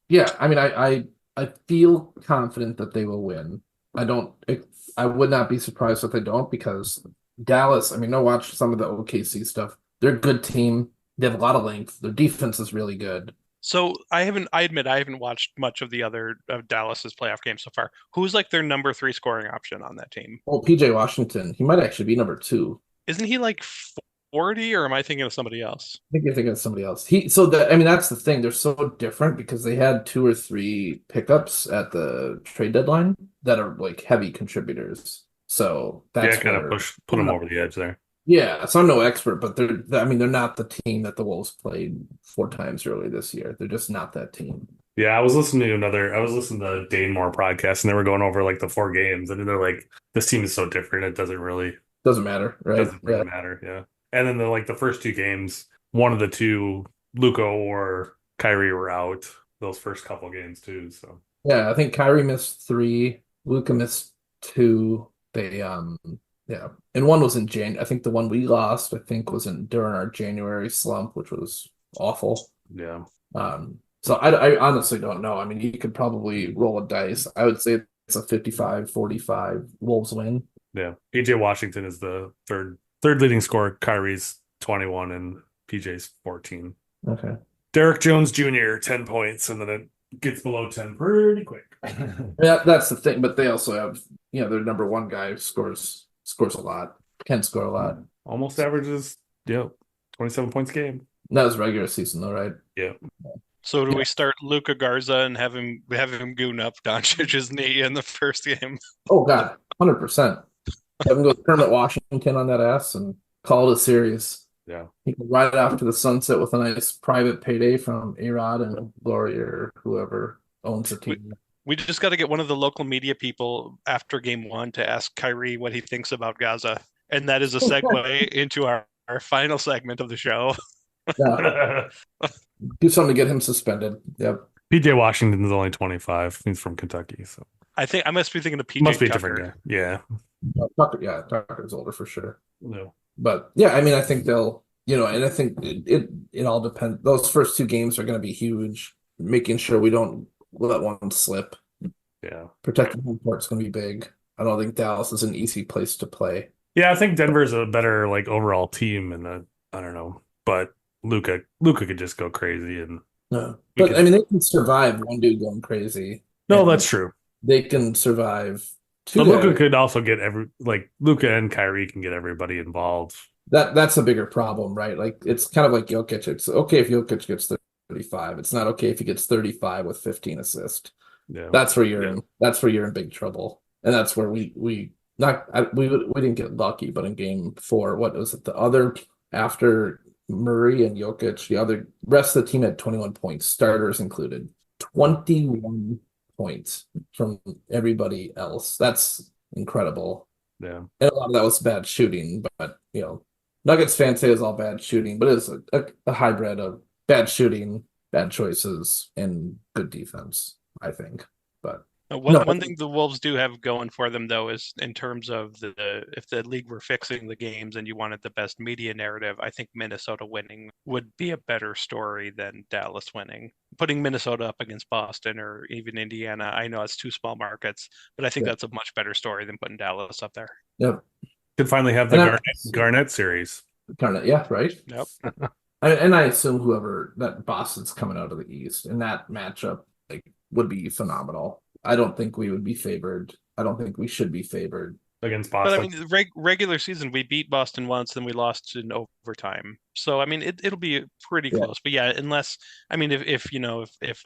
yeah, I mean, I feel confident that they will win. I would not be surprised if they don't because Dallas, I mean, no, watch some of the OKC stuff. They're a good team. They have a lot of length. Their defense is really good. So I admit I haven't watched much of the other of Dallas's playoff games so far. Who's like their number 3 scoring option on that team? Oh, PJ Washington, he might actually be number 2. Isn't he like 40 or am I thinking of somebody else? I think you're thinking of somebody else. I mean, that's the thing. They're so different because they had 2 or 3 pickups at the trade deadline that are like heavy contributors. So that's kind of where put them over the edge there. Yeah, so I'm no expert, but I mean, they're not the team that the Wolves played 4 times early this year. They're just not that team. Yeah, I was listening to Dane Moore podcast, and they were going over like the 4 games, and they're like, this team is so different, it doesn't really Doesn't matter, right? matter. Yeah. And then the first 2 games, one of the 2, Luka or Kyrie were out those first couple games too. So Yeah, I think Kyrie missed 3, Luka missed 2. Yeah, and one was in Jan. I think the one we lost, I think, was during our January slump, which was awful. yeah. So I honestly don't know. I mean, you could probably roll a dice. I would say it's a 55-45 Wolves win. Yeah. PJ Washington is the third leading scorer. Kyrie's 21 and PJ's 14. Okay. Derek Jones Jr., 10 points, and then it gets below 10 pretty quick. Yeah, that's the thing. But they also have, their number 1 guy scores a lot, can score a lot. Almost averages, 27 points a game. That was regular season, though, right? Yeah. So do we start Luka Garza and have him goon up Doncic's knee in the first game? Oh God, 100%. Have him go Kermit Washington on that ass and call it a series. Yeah. He can ride off to the sunset with a nice private payday from A-Rod and Glory or whoever owns the team. We just got to get one of the local media people after game 1 to ask Kyrie what he thinks about Gaza. And that is a segue into our final segment of the show. Yeah. Do something to get him suspended. Yep. PJ Washington is only 25. He's from Kentucky, so I think I must be thinking of PJ must be a Tucker. different guy. Yeah. Tucker's older for sure. No. But yeah, I mean, I think they'll, and I think it all depends. Those first 2 games are going to be huge. Making sure we don't let one slip. Yeah. Protecting home court is going to be big. I don't think Dallas is an easy place to play. Yeah, I think Denver's a better overall team, and I don't know, but Luka could just go crazy, and No, but I mean, they can survive one dude going crazy. No, that's true. They can survive 2 But Luka could also get Luka and Kyrie can get everybody involved. That's a bigger problem, right? Like it's kind of like Jokic. It's okay if Jokic gets 35. It's not okay if he gets 35 with 15 assists. Yeah. That's where you're in. That's where you're in big trouble, and that's where we didn't get lucky. But in game 4, what was it? The other after Murray and Jokic, the other rest of the team had 21 points, starters included. 21 points from everybody else. That's incredible. Yeah, and a lot of that was bad shooting. But Nuggets fans say it's all bad shooting, but it's a hybrid of bad shooting, bad choices, and good defense, I think. But one thing the Wolves do have going for them, though, is in terms of if the league were fixing the games and you wanted the best media narrative, I think Minnesota winning would be a better story than Dallas winning. Putting Minnesota up against Boston or even Indiana, I know it's 2 small markets, but I think that's a much better story than putting Dallas up there. Yep. Could finally have the Garnett series. Garnett, yeah, right? Yep. And I assume whoever that Boston's coming out of the East in that matchup would be phenomenal. I don't think we would be favored. I don't think we should be favored. against But I Boston. mean, regular season, we beat Boston once, then we lost in overtime. So I mean, it'll be pretty Yeah. close. But yeah, unless I mean, if you know, if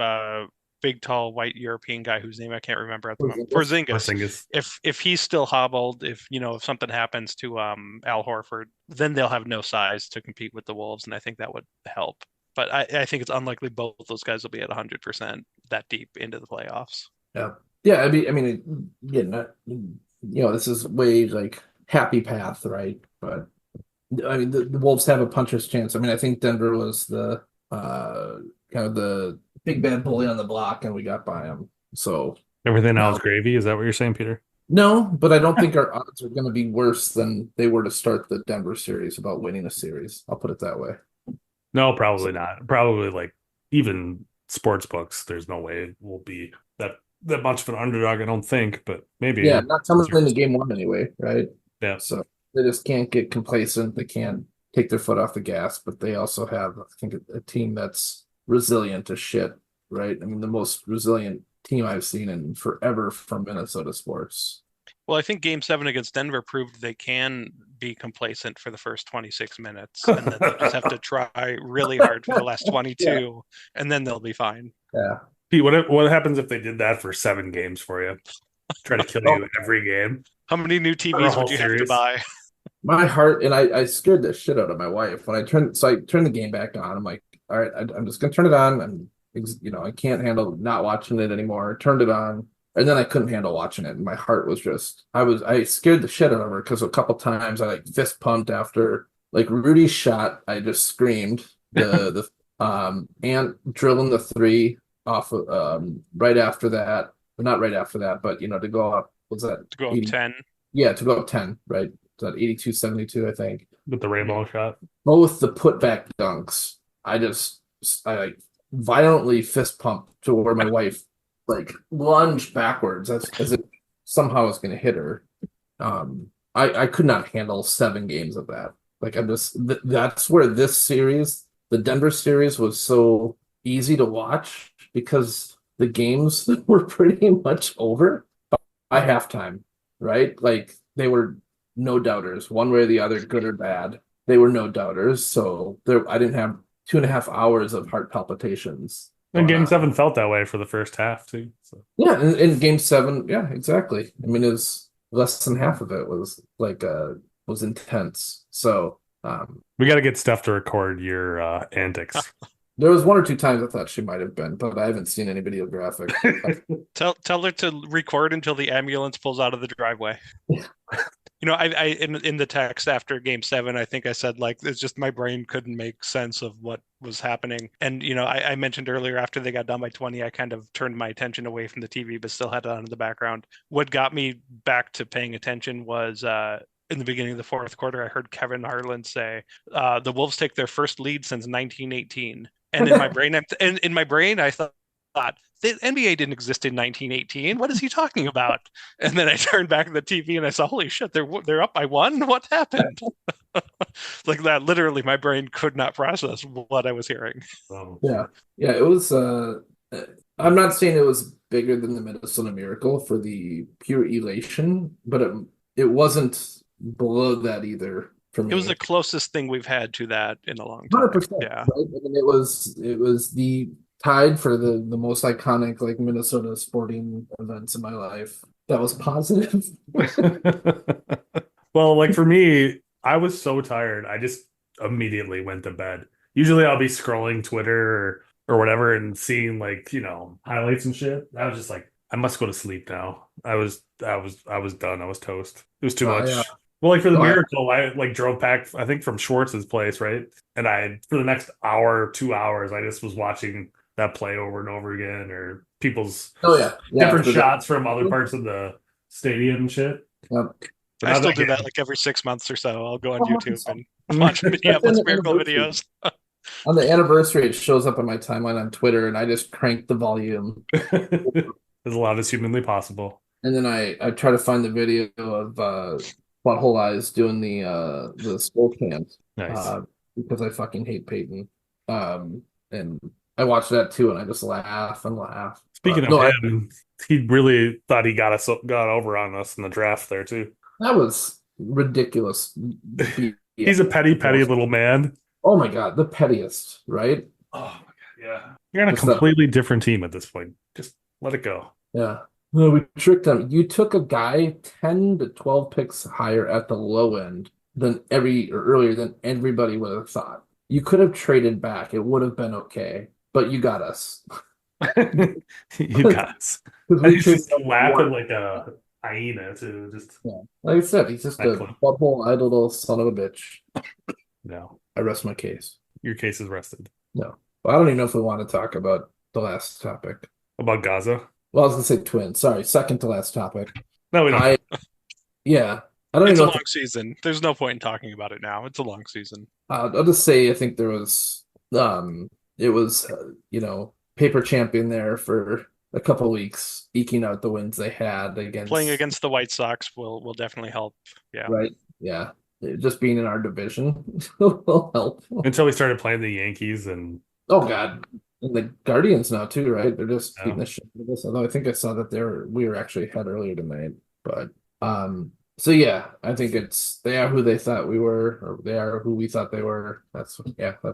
big tall white European guy whose name I can't remember at the moment, Porzingis, Porzingis. if he's still hobbled, if you know if something happens to Al Horford, then they'll have no size to compete with the Wolves, and I think that would help. But I think it's unlikely both those guys will be at 100% that deep into the playoffs. Yeah. Yeah. Yeah, this is way like happy path, right? But I mean, the Wolves have a puncher's chance. I mean, I think Denver was the kind of the big bad bully on the block, and we got by them. So Everything else gravy. Is that what you're saying, Peter? no, but I don't think our odds are going to be worse than they were to start the Denver series about winning a series. I'll put it that way. No, probably not. Probably like even sports books. There's no way we'll be that much of an underdog. I don't think, but maybe. Yeah, not coming into game one anyway, right? Yeah. So they just can't get complacent. They can't take their foot off the gas, but they also have, I think, a team that's resilient as shit, right? I mean, the most resilient team I've seen in forever from Minnesota sports. Well, I think Game 7 against Denver proved they can be complacent for the first 26 minutes, and then they'll just have to try really hard for the last 22, and then they'll be fine. Yeah. Pete, what happens if they did that for 7 games for you? Try to kill you every game. How many new TVs would you have to buy? My heart, and I scared the shit out of my wife when I turned the game back on. I'm like, all right, I'm just gonna turn it on. I can't handle not watching it anymore. Turned it on, and then I couldn't handle watching it. And my heart was just, I scared the shit out of her because a couple times I like fist pumped after like Rudy's shot. I just screamed the Ant drilling the 3 off right after that. Not right after that, but to go up, was that To go up 80? 10. Yeah, to go up 10, right? That 82-72, I think. With the rainbow shot. Both the putback dunks, I like violently fist pumped to where my wife like lunged backwards as if somehow was going to hit her. I could not handle 7 games of that. Like that's where this series, the Denver series, was so easy to watch because the games were pretty much over by halftime, right? Like they were no doubters, one way or the other, good or bad. They were no doubters. So I didn't have 2.5 hours of heart palpitations. And Game 7 felt that way for the first half too. So. Yeah, in Game 7, yeah, exactly. I mean, it was less than half of it was like was intense. So we got to get Steph to record your antics. There was 1 or 2 times I thought she might have been, but I haven't seen any videographic. Tell her to record until the ambulance pulls out of the driveway. I in the text after Game 7, I think I said like it's just my brain couldn't make sense of what was happening. And I mentioned earlier after they got down by 20, I kind of turned my attention away from the TV, but still had it on in the background. What got me back to paying attention was in the beginning of the fourth quarter, I heard Kevin Harlan say, "The Wolves take their first lead since 1918." And in my brain, I thought the NBA didn't exist in 1918. What is he talking about? And then I turned back to the TV and I saw, holy shit, they're up by 1. What happened? Like that. Literally, my brain could not process what I was hearing. Yeah, it was. I'm not saying it was bigger than the Minnesota Miracle for the pure elation, but it wasn't below that either. For me. It was the closest thing we've had to that in a long time. 100%, yeah. Right? I mean, it was the tied for the most iconic like Minnesota sporting events in my life. That was positive. Well, like for me, I was so tired. I just immediately went to bed. Usually I'll be scrolling Twitter or whatever and seeing like, highlights and shit. I was just like, I must go to sleep now. I was done. I was toast. It was too much. Yeah. Well, like for the Miracle, I like drove back, I think from Schwartz's place, right? And for the next hour, 2 hours, I just was watching that play over and over again, or people's different shots from other parts of the stadium and shit. Yep. I still do that like every 6 months or so. I'll go on YouTube and watch Minneapolis Miracle videos. On the anniversary, it shows up on my timeline on Twitter, and I just crank the volume as loud as humanly possible. And then I try to find the video of Butthole Eyes doing the skull chant. Nice. Because I fucking hate Peyton. And I watched that too, and I just laugh and laugh. Speaking of him, he really thought he got over on us in the draft there too. That was ridiculous. He's a petty little man. Oh my God, the pettiest, right? Oh my God, yeah. You're on a Just that- completely different team at this point. Just let it go. Yeah. No, we tricked him. You took a guy 10 to 12 picks higher at the low end earlier than everybody would have thought. You could have traded back. It would have been okay, but you got us. You guys. He's just laughing like a hyena too. Just like I said, he's just a butthole-eyed little son of a bitch. No. I rest my case. Your case is rested. No. Well, I don't even know if we want to talk about the last topic. About Gaza? Well, I was gonna say twins. Sorry, second to last topic. No, we don't. Yeah. I don't It's even a know long season. There's no point in talking about it now. It's a long season. I'll just say I think there was it was paper champion there for a couple of weeks, eking out the wins they had against Playing against the White Sox will definitely help. Yeah. right. Yeah. Just being in our division will help. Until we started playing the Yankees and Oh God. And the Guardians now too, right? They're just beating the shit out of us. Although I think I saw that we were actually ahead earlier tonight. But so yeah, I think they are who they thought we were, or they are who we thought they were. That's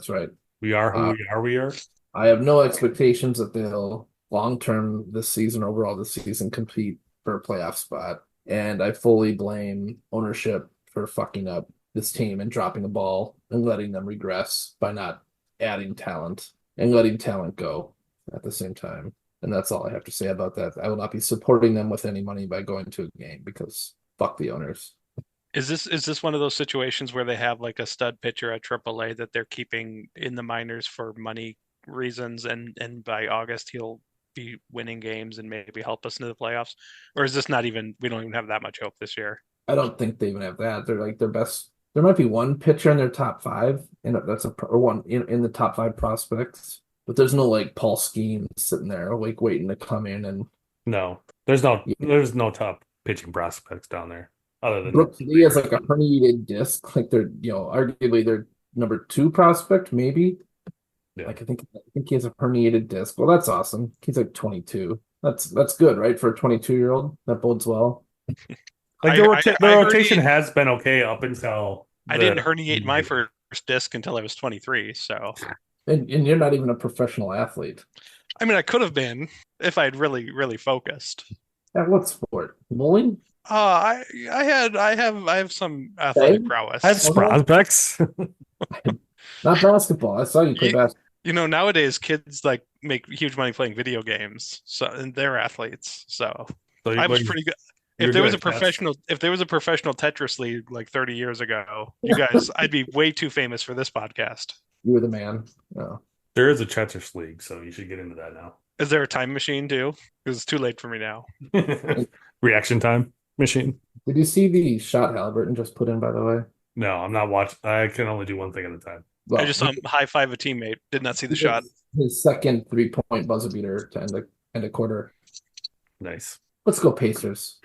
right. we are who we are. I have no expectations that they'll long term this season, overall this season, compete for a playoff spot. And I fully blame ownership for fucking up this team and dropping the ball and letting them regress by not adding talent and letting talent go at the same time. And that's all I have to say about that. I will not be supporting them with any money by going to a game because fuck the owners. Is this one of those situations where they have like a stud pitcher at AAA that they're keeping in the minors for money reasons, and by August he'll be winning games and maybe help us into the playoffs? Or is this not even, we don't even have that much hope this year? I don't think they even have that. They're like their best. There might be one pitcher in their top five, and that's or one in the top five prospects. But there's no like Paul Skeens sitting there like waiting to come in and no, there's no top pitching prospects down there other than Brooks Lee has like a herniated disc. Like they're arguably their number 2 prospect maybe. Yeah. Like I think he has a herniated disc. Well, that's awesome. He's like 22. That's good, right, for a 22-year-old. That bodes well. Like the rotation has been okay up until I didn't herniate my first disc until I was 23. So, and you're not even a professional athlete. I mean, I could have been if I had really focused. At what sport? Bowling? I have some athletic prowess. I have prospects. Not basketball. I saw you play basketball. You know, nowadays kids like make huge money playing video games, so and they're athletes. So I was pretty good. If there was a professional Tetris league like 30 years ago, you guys, I'd be way too famous for this podcast. You were the man. Oh. There is a Tetris league, so you should get into that now. Is there a time machine too? Because it's too late for me now. Reaction time machine. Did you see the shot Halliburton just put in, by the way? No, I'm not watching. I can only do one thing at a time. Well, I just saw him high five a teammate. Did not see the shot. His second 3-point buzzer beater to end a quarter. Nice. Let's go Pacers.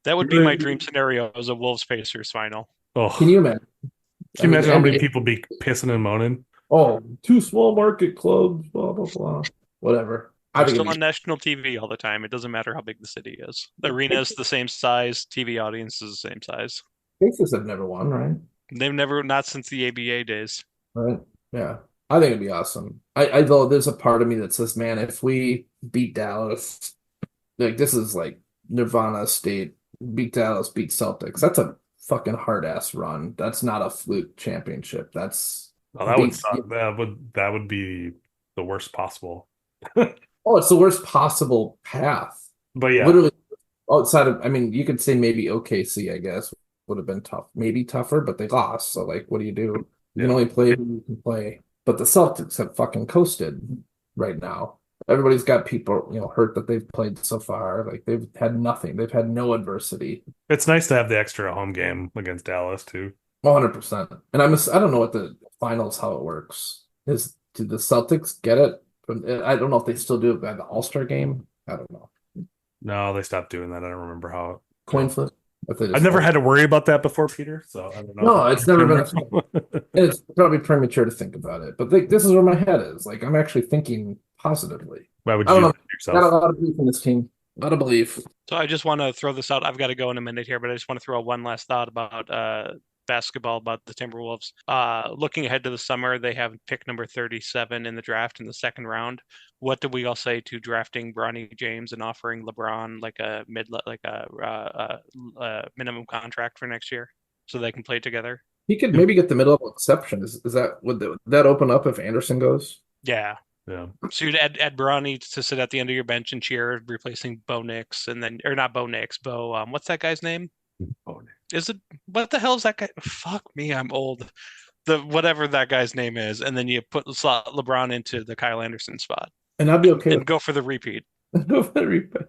That would be my dream scenario as a Wolves Pacers final. Oh, can you imagine? Can you imagine how many people be pissing and moaning? Oh, 2 small market clubs, blah blah blah. Whatever. I'm still on national TV all the time. It doesn't matter how big the city is. The arena is the same size. TV audience is the same size. Pacers have never won, right? They've never, not since the ABA days. Right. Yeah. I think it'd be awesome. I though there's a part of me that says, man, if we beat Dallas, like this is like Nirvana state, beat Dallas, beat Celtics. That's a fucking hard ass run. That's not a fluke championship. That's that would suck. That would be the worst possible. Oh, it's the worst possible path. But yeah, literally outside of, I mean, you could say maybe OKC, I guess, would have been tough, maybe tougher, but they lost. So like, what do? You can only play who you can play. But the Celtics have fucking coasted right now. Everybody's got people, hurt that they've played so far. Like they've had nothing. They've had no adversity. It's nice to have the extra home game against Dallas too. 100%. And I don't know what the finals, how it works. Do the Celtics get it? I don't know if they still do it by the All-Star game. I don't know. No, they stopped doing that. I don't remember how. Coin flip? I've never had to worry about that before, Peter. So I don't know. No, it's never been. It's probably premature to think about it. But this is where my head is. Like I'm actually thinking positively. Why would I you don't know. do yourself? Got a lot of belief in this team. Gotta believe. So I just want to throw this out. I've got to go in a minute here, but I just want to throw out one last thought about basketball, about the Timberwolves. Looking ahead to the summer, they have pick number 37 in the draft in the second round. What do we all say to drafting Bronny James and offering LeBron like a minimum contract for next year so they can play together? He could maybe get the mid-level exception. Is that would that open up if Anderson goes? Yeah. Yeah. So you'd add Bronny to sit at the end of your bench and cheer, replacing Bo Nix, and then or not Bo Nix, Bo what's that guy's name? Oh, Is it what the hell is that guy? Fuck me, I'm old. The whatever that guy's name is, and then you slot LeBron into the Kyle Anderson spot And I'd be okay and with go for the repeat. go for the replay.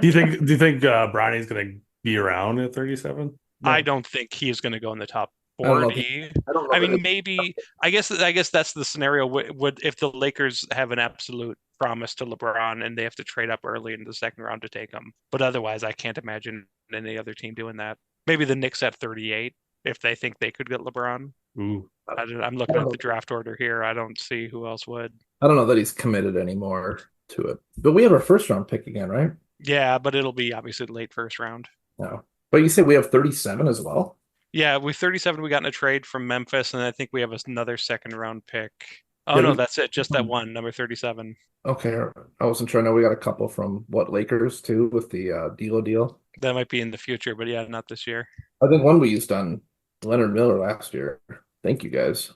Do you think Bronny's gonna be around at 37? I don't think he is going to go in the top I don't know. 40. I don't know. I mean, maybe. I guess that's the scenario. Would if the Lakers have an absolute promise to LeBron and they have to trade up early in the second round to take him. But otherwise, I can't imagine any other team doing that. Maybe the Knicks at 38 if they think they could get LeBron. Ooh. I'm looking at the draft order here. I don't see who else would. I don't know that he's committed anymore to it. But we have our first round pick again, right? Yeah, but it'll be obviously late first round. No. But you say we have 37 as well? Yeah, with 37, we got in a trade from Memphis, and I think we have another second round pick. Oh, Yeah, no, that's it. Just that one, number 37. Okay. I wasn't sure. I know we got a couple from Lakers too with the D'Lo deal. That might be in the future, but yeah, not this year. I think one we used on Leonard Miller last year. Thank you guys.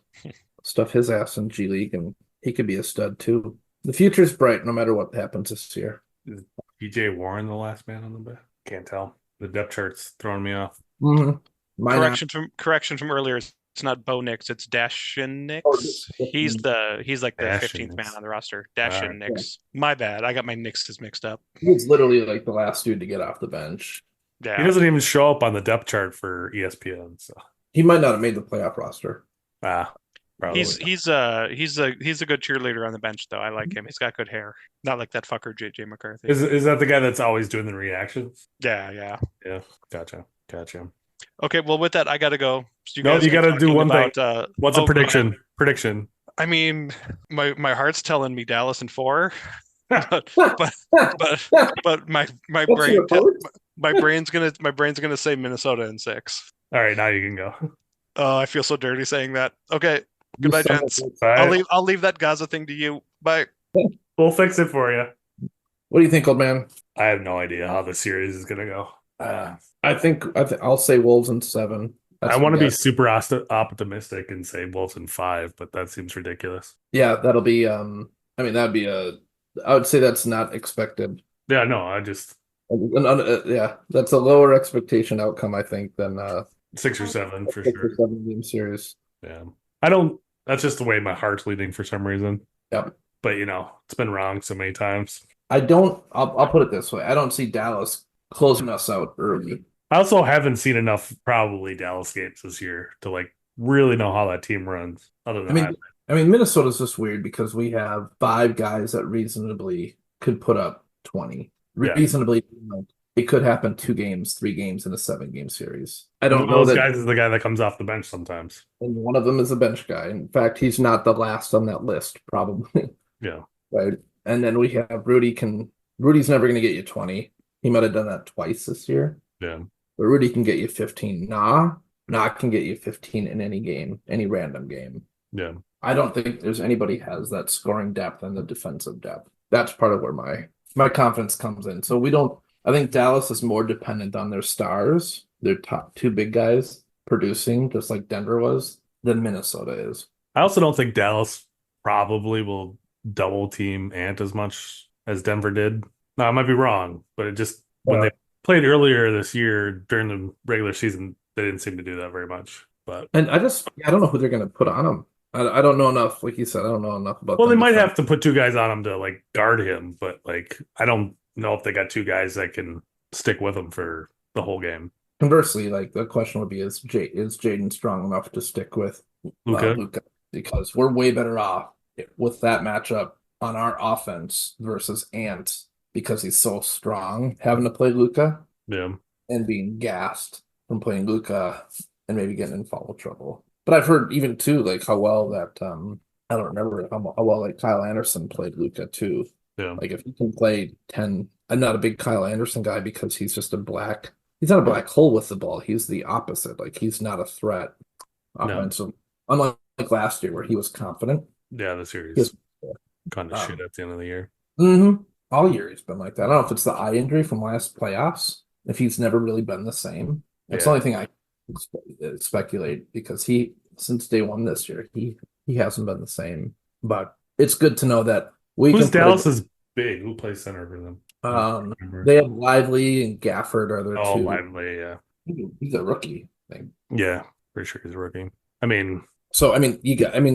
Stuff his ass in G League, and he could be a stud too. The future's bright no matter what happens this year. Is PJ Warren the last man on the bet? Can't tell. The depth chart's throwing me off. Mm-hmm. Correction from earlier. It's not Bo Nix. It's Dashin Nix. Oh, He's like the Dashin 15th man Nix. on the roster. Dashin Alright, Nix. My bad. I got my Nixes mixed up. He was literally like the last dude to get off the bench. He Yeah. doesn't even show up on the depth chart for ESPN. So He might not have made the playoff roster. probably. He's a good cheerleader on the bench though. I like him. He's got good hair. Not like that fucker JJ McCarthy. Is that the guy that's always doing the reactions? Yeah. Yeah. Gotcha. Okay, well with that I gotta go. So No, you gotta do one thing. What's a go prediction? ahead. Prediction. I mean, my heart's telling me Dallas in 4, but my brain my brain's gonna say Minnesota in 6. All right, now you can go. Oh, I feel so dirty saying that. Okay, goodbye, gents. All right. I'll leave that Gaza thing to you. Bye. We'll fix it for you. What do you think, old man? I have no idea how the series is gonna go. I think I'll say Wolves in 7. I want to be super optimistic and say Wolves in 5, but that seems ridiculous. Yeah, that'll be I mean that'd be I would say that's not expected. Yeah, no, I just Yeah, that's a lower expectation outcome I think than 6 or 7 for 6 sure. or 7 game series. Yeah, I don't. That's just the way my heart's leading for some reason. Yep. But it's been wrong so many times. I'll put it this way. I don't see Dallas closing us out early. I also haven't seen enough probably Dallas games this year to really know how that team runs. Other than that, I mean Minnesota's just weird because we have 5 guys that reasonably could put up 20. Reasonably, it could happen 2 games, 3 games in a 7-game series. I don't know those that guys is the guy that comes off the bench sometimes. and one of them is a bench guy. In fact, he's not the last on that list, probably. Yeah. Right. And then we have Rudy's never going to get you 20. He might have done that twice this year. Yeah. But Rudy can get you 15. Nah can get you 15 in any game, any random game. Yeah. I don't think there's anybody has that scoring depth and the defensive depth. That's part of where my confidence comes in. So I think Dallas is more dependent on their stars, their top 2 big guys producing, just like Denver was, than Minnesota is. I also don't think Dallas probably will double team Ant as much as Denver did. Now, I might be wrong, but it just when they played earlier this year during the regular season, they didn't seem to do that very much. And I don't know who they're going to put on him. I don't know enough. Like you said, I don't know enough about. Well, they might have to put 2 guys on him to guard him, but I don't know if they got 2 guys that can stick with him for the whole game. Conversely, the question would be: is Jaden strong enough to stick with Luka? Because we're way better off with that matchup on our offense versus Ant because he's so strong, having to play Luka, and being gassed from playing Luka and maybe getting in foul trouble. But I've heard even too how well that I don't remember how well Kyle Anderson played Luka too. Yeah. Like if he can play 10, I'm not a big Kyle Anderson guy because he's just he's not a black hole with the ball. He's the opposite. Like he's not a threat No. offensive. Unlike last year where he was confident. Yeah, the He was, series kind of shit at the end of the year. all year he's been like that. I don't know if it's the eye injury from last playoffs, if he's never really been the same. That's the only thing I speculate because since day one this year, he hasn't been the same. But it's good to know that Who's Dallas is big? Who plays center for them? They have Lively and Gafford are their two. Lively, yeah. He's a rookie thing. Yeah, pretty sure he's a rookie. I mean,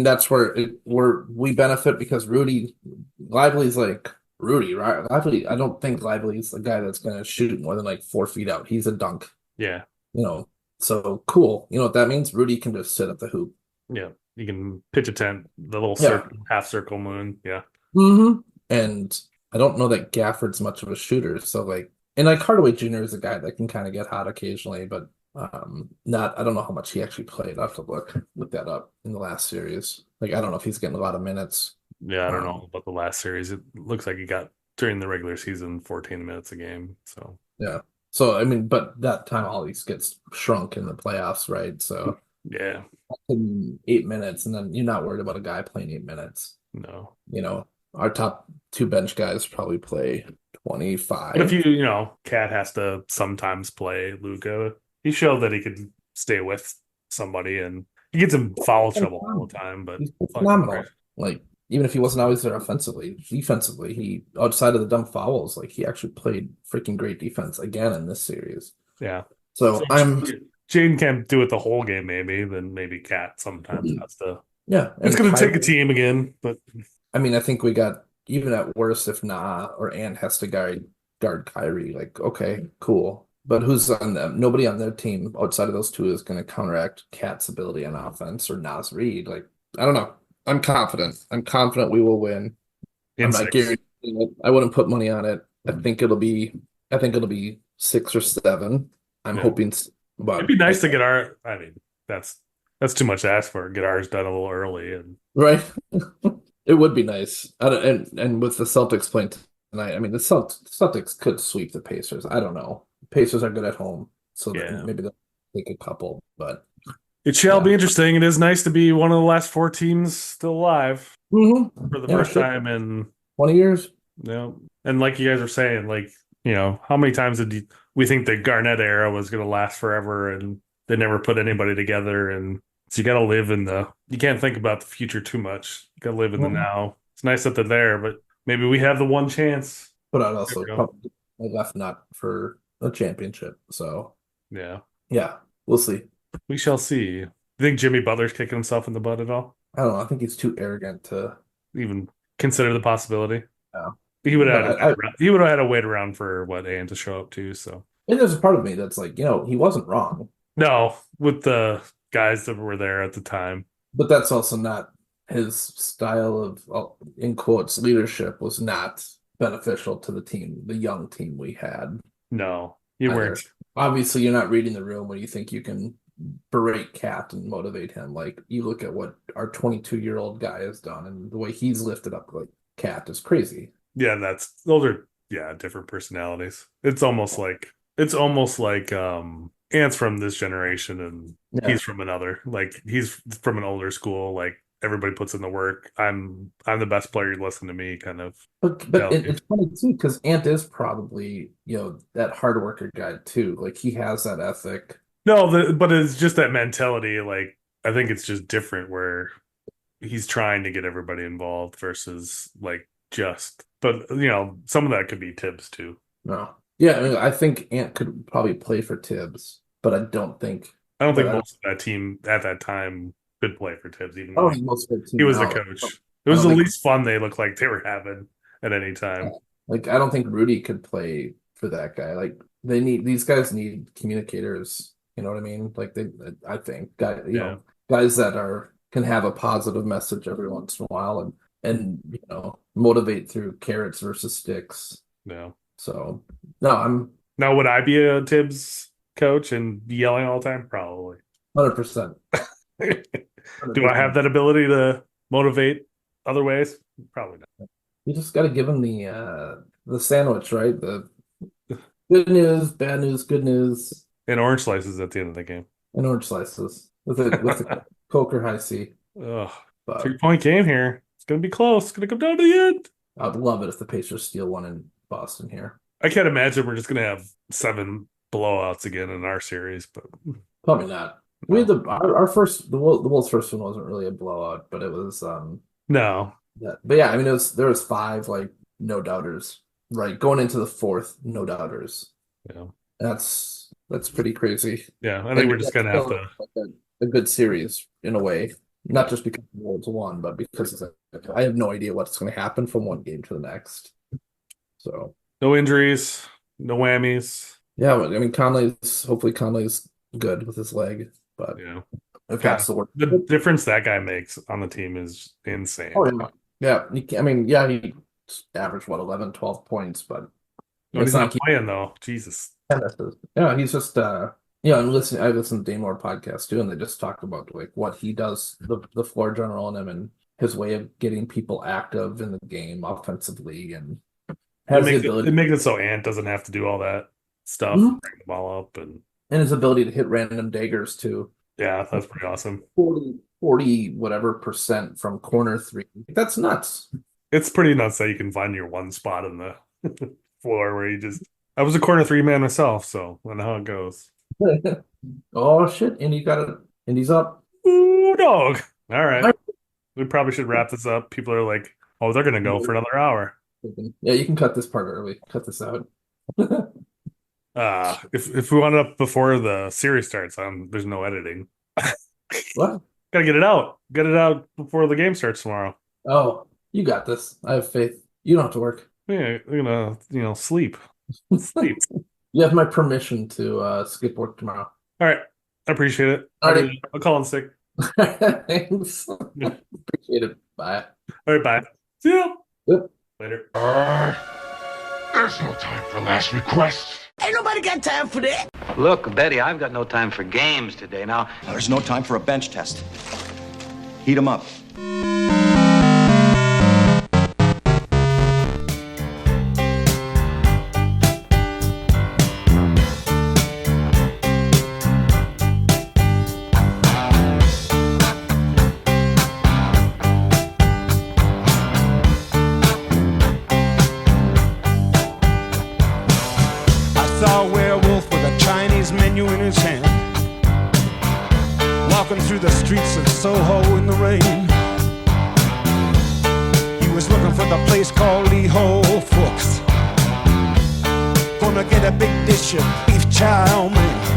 that's where we benefit because Lively's like Rudy, right? Lively, I don't think Lively's the guy that's going to shoot more than like 4 feet out. He's a dunk. Yeah. So cool. You know what that means? Rudy can just sit at the hoop. Yeah. You can pitch a tent, the little circle, half circle moon. Yeah. And I don't know that Gafford's much of a shooter. So and Hardaway Jr. is a guy that can kind of get hot occasionally, but I don't know how much he actually played. I have to look that up in the last series. I don't know if he's getting a lot of minutes. Yeah, I don't know about the last series. It looks like he got during the regular season 14 minutes a game. So yeah. So but that time always gets shrunk in the playoffs, right? So yeah, 8 minutes, and then you're not worried about a guy playing 8 minutes. No. Our top 2 bench guys probably play 25. But if Cat has to sometimes play Luka, he showed that he could stay with somebody, and he gets in foul trouble all the time. But he's phenomenal. Even if he wasn't always there offensively, defensively, he outside of the dumb fouls, he actually played freaking great defense again in this series. Yeah. So Jaden can't do it the whole game, then maybe Cat sometimes has to. Yeah. It's going to take a team again, but I think we got, even at worst, if or Ant has to guard Kyrie, okay, cool. But who's on them? Nobody on their team outside of those two is going to counteract Cat's ability on offense or Nas Reed. I don't know. I'm confident. We will win. I'm not guaranteeing it. I wouldn't put money on it. I think it'll be 6 or 7. I'm hoping. But it'd be nice to get that's too much to ask for. Get ours done a little early, and right. It would be nice. And with the Celtics playing tonight, the Celtics could sweep the Pacers. I don't know. Pacers are good at home, so maybe they'll take a couple. But it shall be interesting. It is nice to be one of the last 4 teams still alive for the first time in 20 years. Yeah, and like you guys are saying, how many times did we think the Garnett era was going to last forever, and they never put anybody together, and so you got to live you can't think about the future too much. You got to live in the now. It's nice that they're there, but maybe we have the one chance. But I'd also probably left not for a championship. So yeah, we'll see. We shall see. You think Jimmy Butler's kicking himself in the butt at all? I don't know. I think he's too arrogant to even consider the possibility. Yeah. He would have had to wait around for Ant to show up too. So and there's a part of me that's he wasn't wrong. No, with the guys that were there at the time. But that's also not his style of, in quotes, leadership was not beneficial to the team, the young team we had. No, you weren't. Obviously, you're not reading the room when you think you can berate Cat and motivate him. You look at what our 22-year-old guy has done, and the way he's lifted up Cat is crazy. Yeah, those are different personalities. It's almost like Ant's from this generation and he's from another. He's from an older school. Everybody puts in the work. I'm the best player. You listen to me, kind of. But it's funny too because Ant is probably that hard worker guy too. He has that ethic. No, but it's just that mentality. I think it's just different where he's trying to get everybody involved versus just. But some of that could be Tibbs too. No. Yeah, I think Ant could probably play for Tibbs, but I don't think most of that team at that time could play for Tibbs, even though he was the coach. It was the least fun they looked like they were having at any time. I don't think Rudy could play for that guy. These guys need communicators. You know what I mean? I think guys that can have a positive message every once in a while and motivate through carrots versus sticks. Yeah. So no, now would I be a Tibbs coach and be yelling all the time? Probably 100%. Do I have that ability to motivate other ways? Probably not. You just got to give him the sandwich, right? The good news, bad news, good news, And orange slices at the end of the game. and orange slices with a Coke or high C. Ugh. But 3-point game here. It's gonna be close. It's gonna come down to the end. I'd love it if the Pacers steal one in Boston here. I can't imagine we're just gonna have 7 blowouts again in our series, but Probably not. We had our first the Wolves' first one wasn't really a blowout, but it was no. but yeah, I mean there was 5 like no doubters, right? Going into the 4th, no doubters. Yeah. That's pretty crazy. Yeah, I think we're just gonna have to a good series in a way. Not just because the Wolves won, but because I have no idea what's going to happen from one game to the next. So no injuries, no whammies. yeah, I mean hopefully Conley's good with his leg, but Yeah. if that's the word. The difference that guy makes on the team is insane. Oh yeah. He averaged 11, 12 points, but No, he's not playing though. Jesus. Yeah, he's just I listened to Damore podcast too, and they just talked about like what he does, the floor general in him, and his way of getting people active in the game offensively, and has the ability. It makes it so Ant doesn't have to do all that stuff, bring the ball up, and his ability to hit random daggers too. Yeah, that's pretty awesome. 40 whatever percent from corner 3. That's nuts. It's pretty nuts that you can find your one spot in the floor where you just. I was a corner 3 man myself, so I know how it goes. Oh shit! And he got it. And he's up. Ooh, dog. All right. We probably should wrap this up. People are like, "Oh, they're gonna go for another hour." Yeah, you can cut this part early. Cut this out. If we want it up before the series starts, there's no editing. What? Gotta get it out. Get it out before the game starts tomorrow. Oh, you got this. I have faith. You don't have to work. Yeah, you're gonna, sleep. Sleep. You have my permission to skip work tomorrow. All right. I appreciate it. All right. I'll call in sick. Thanks. Appreciate it. Bye. All right, bye. See ya. Yep. Later. There's no time for last requests. Ain't nobody got time for that. Look, Betty, I've got no time for games today. Now, There's no time for a bench test. Heat 'em up. Saw a werewolf with a Chinese menu in his hand, walking through the streets of Soho in the rain. He was looking for the place called Lee Ho Fooks, gonna get a big dish of beef chow mein.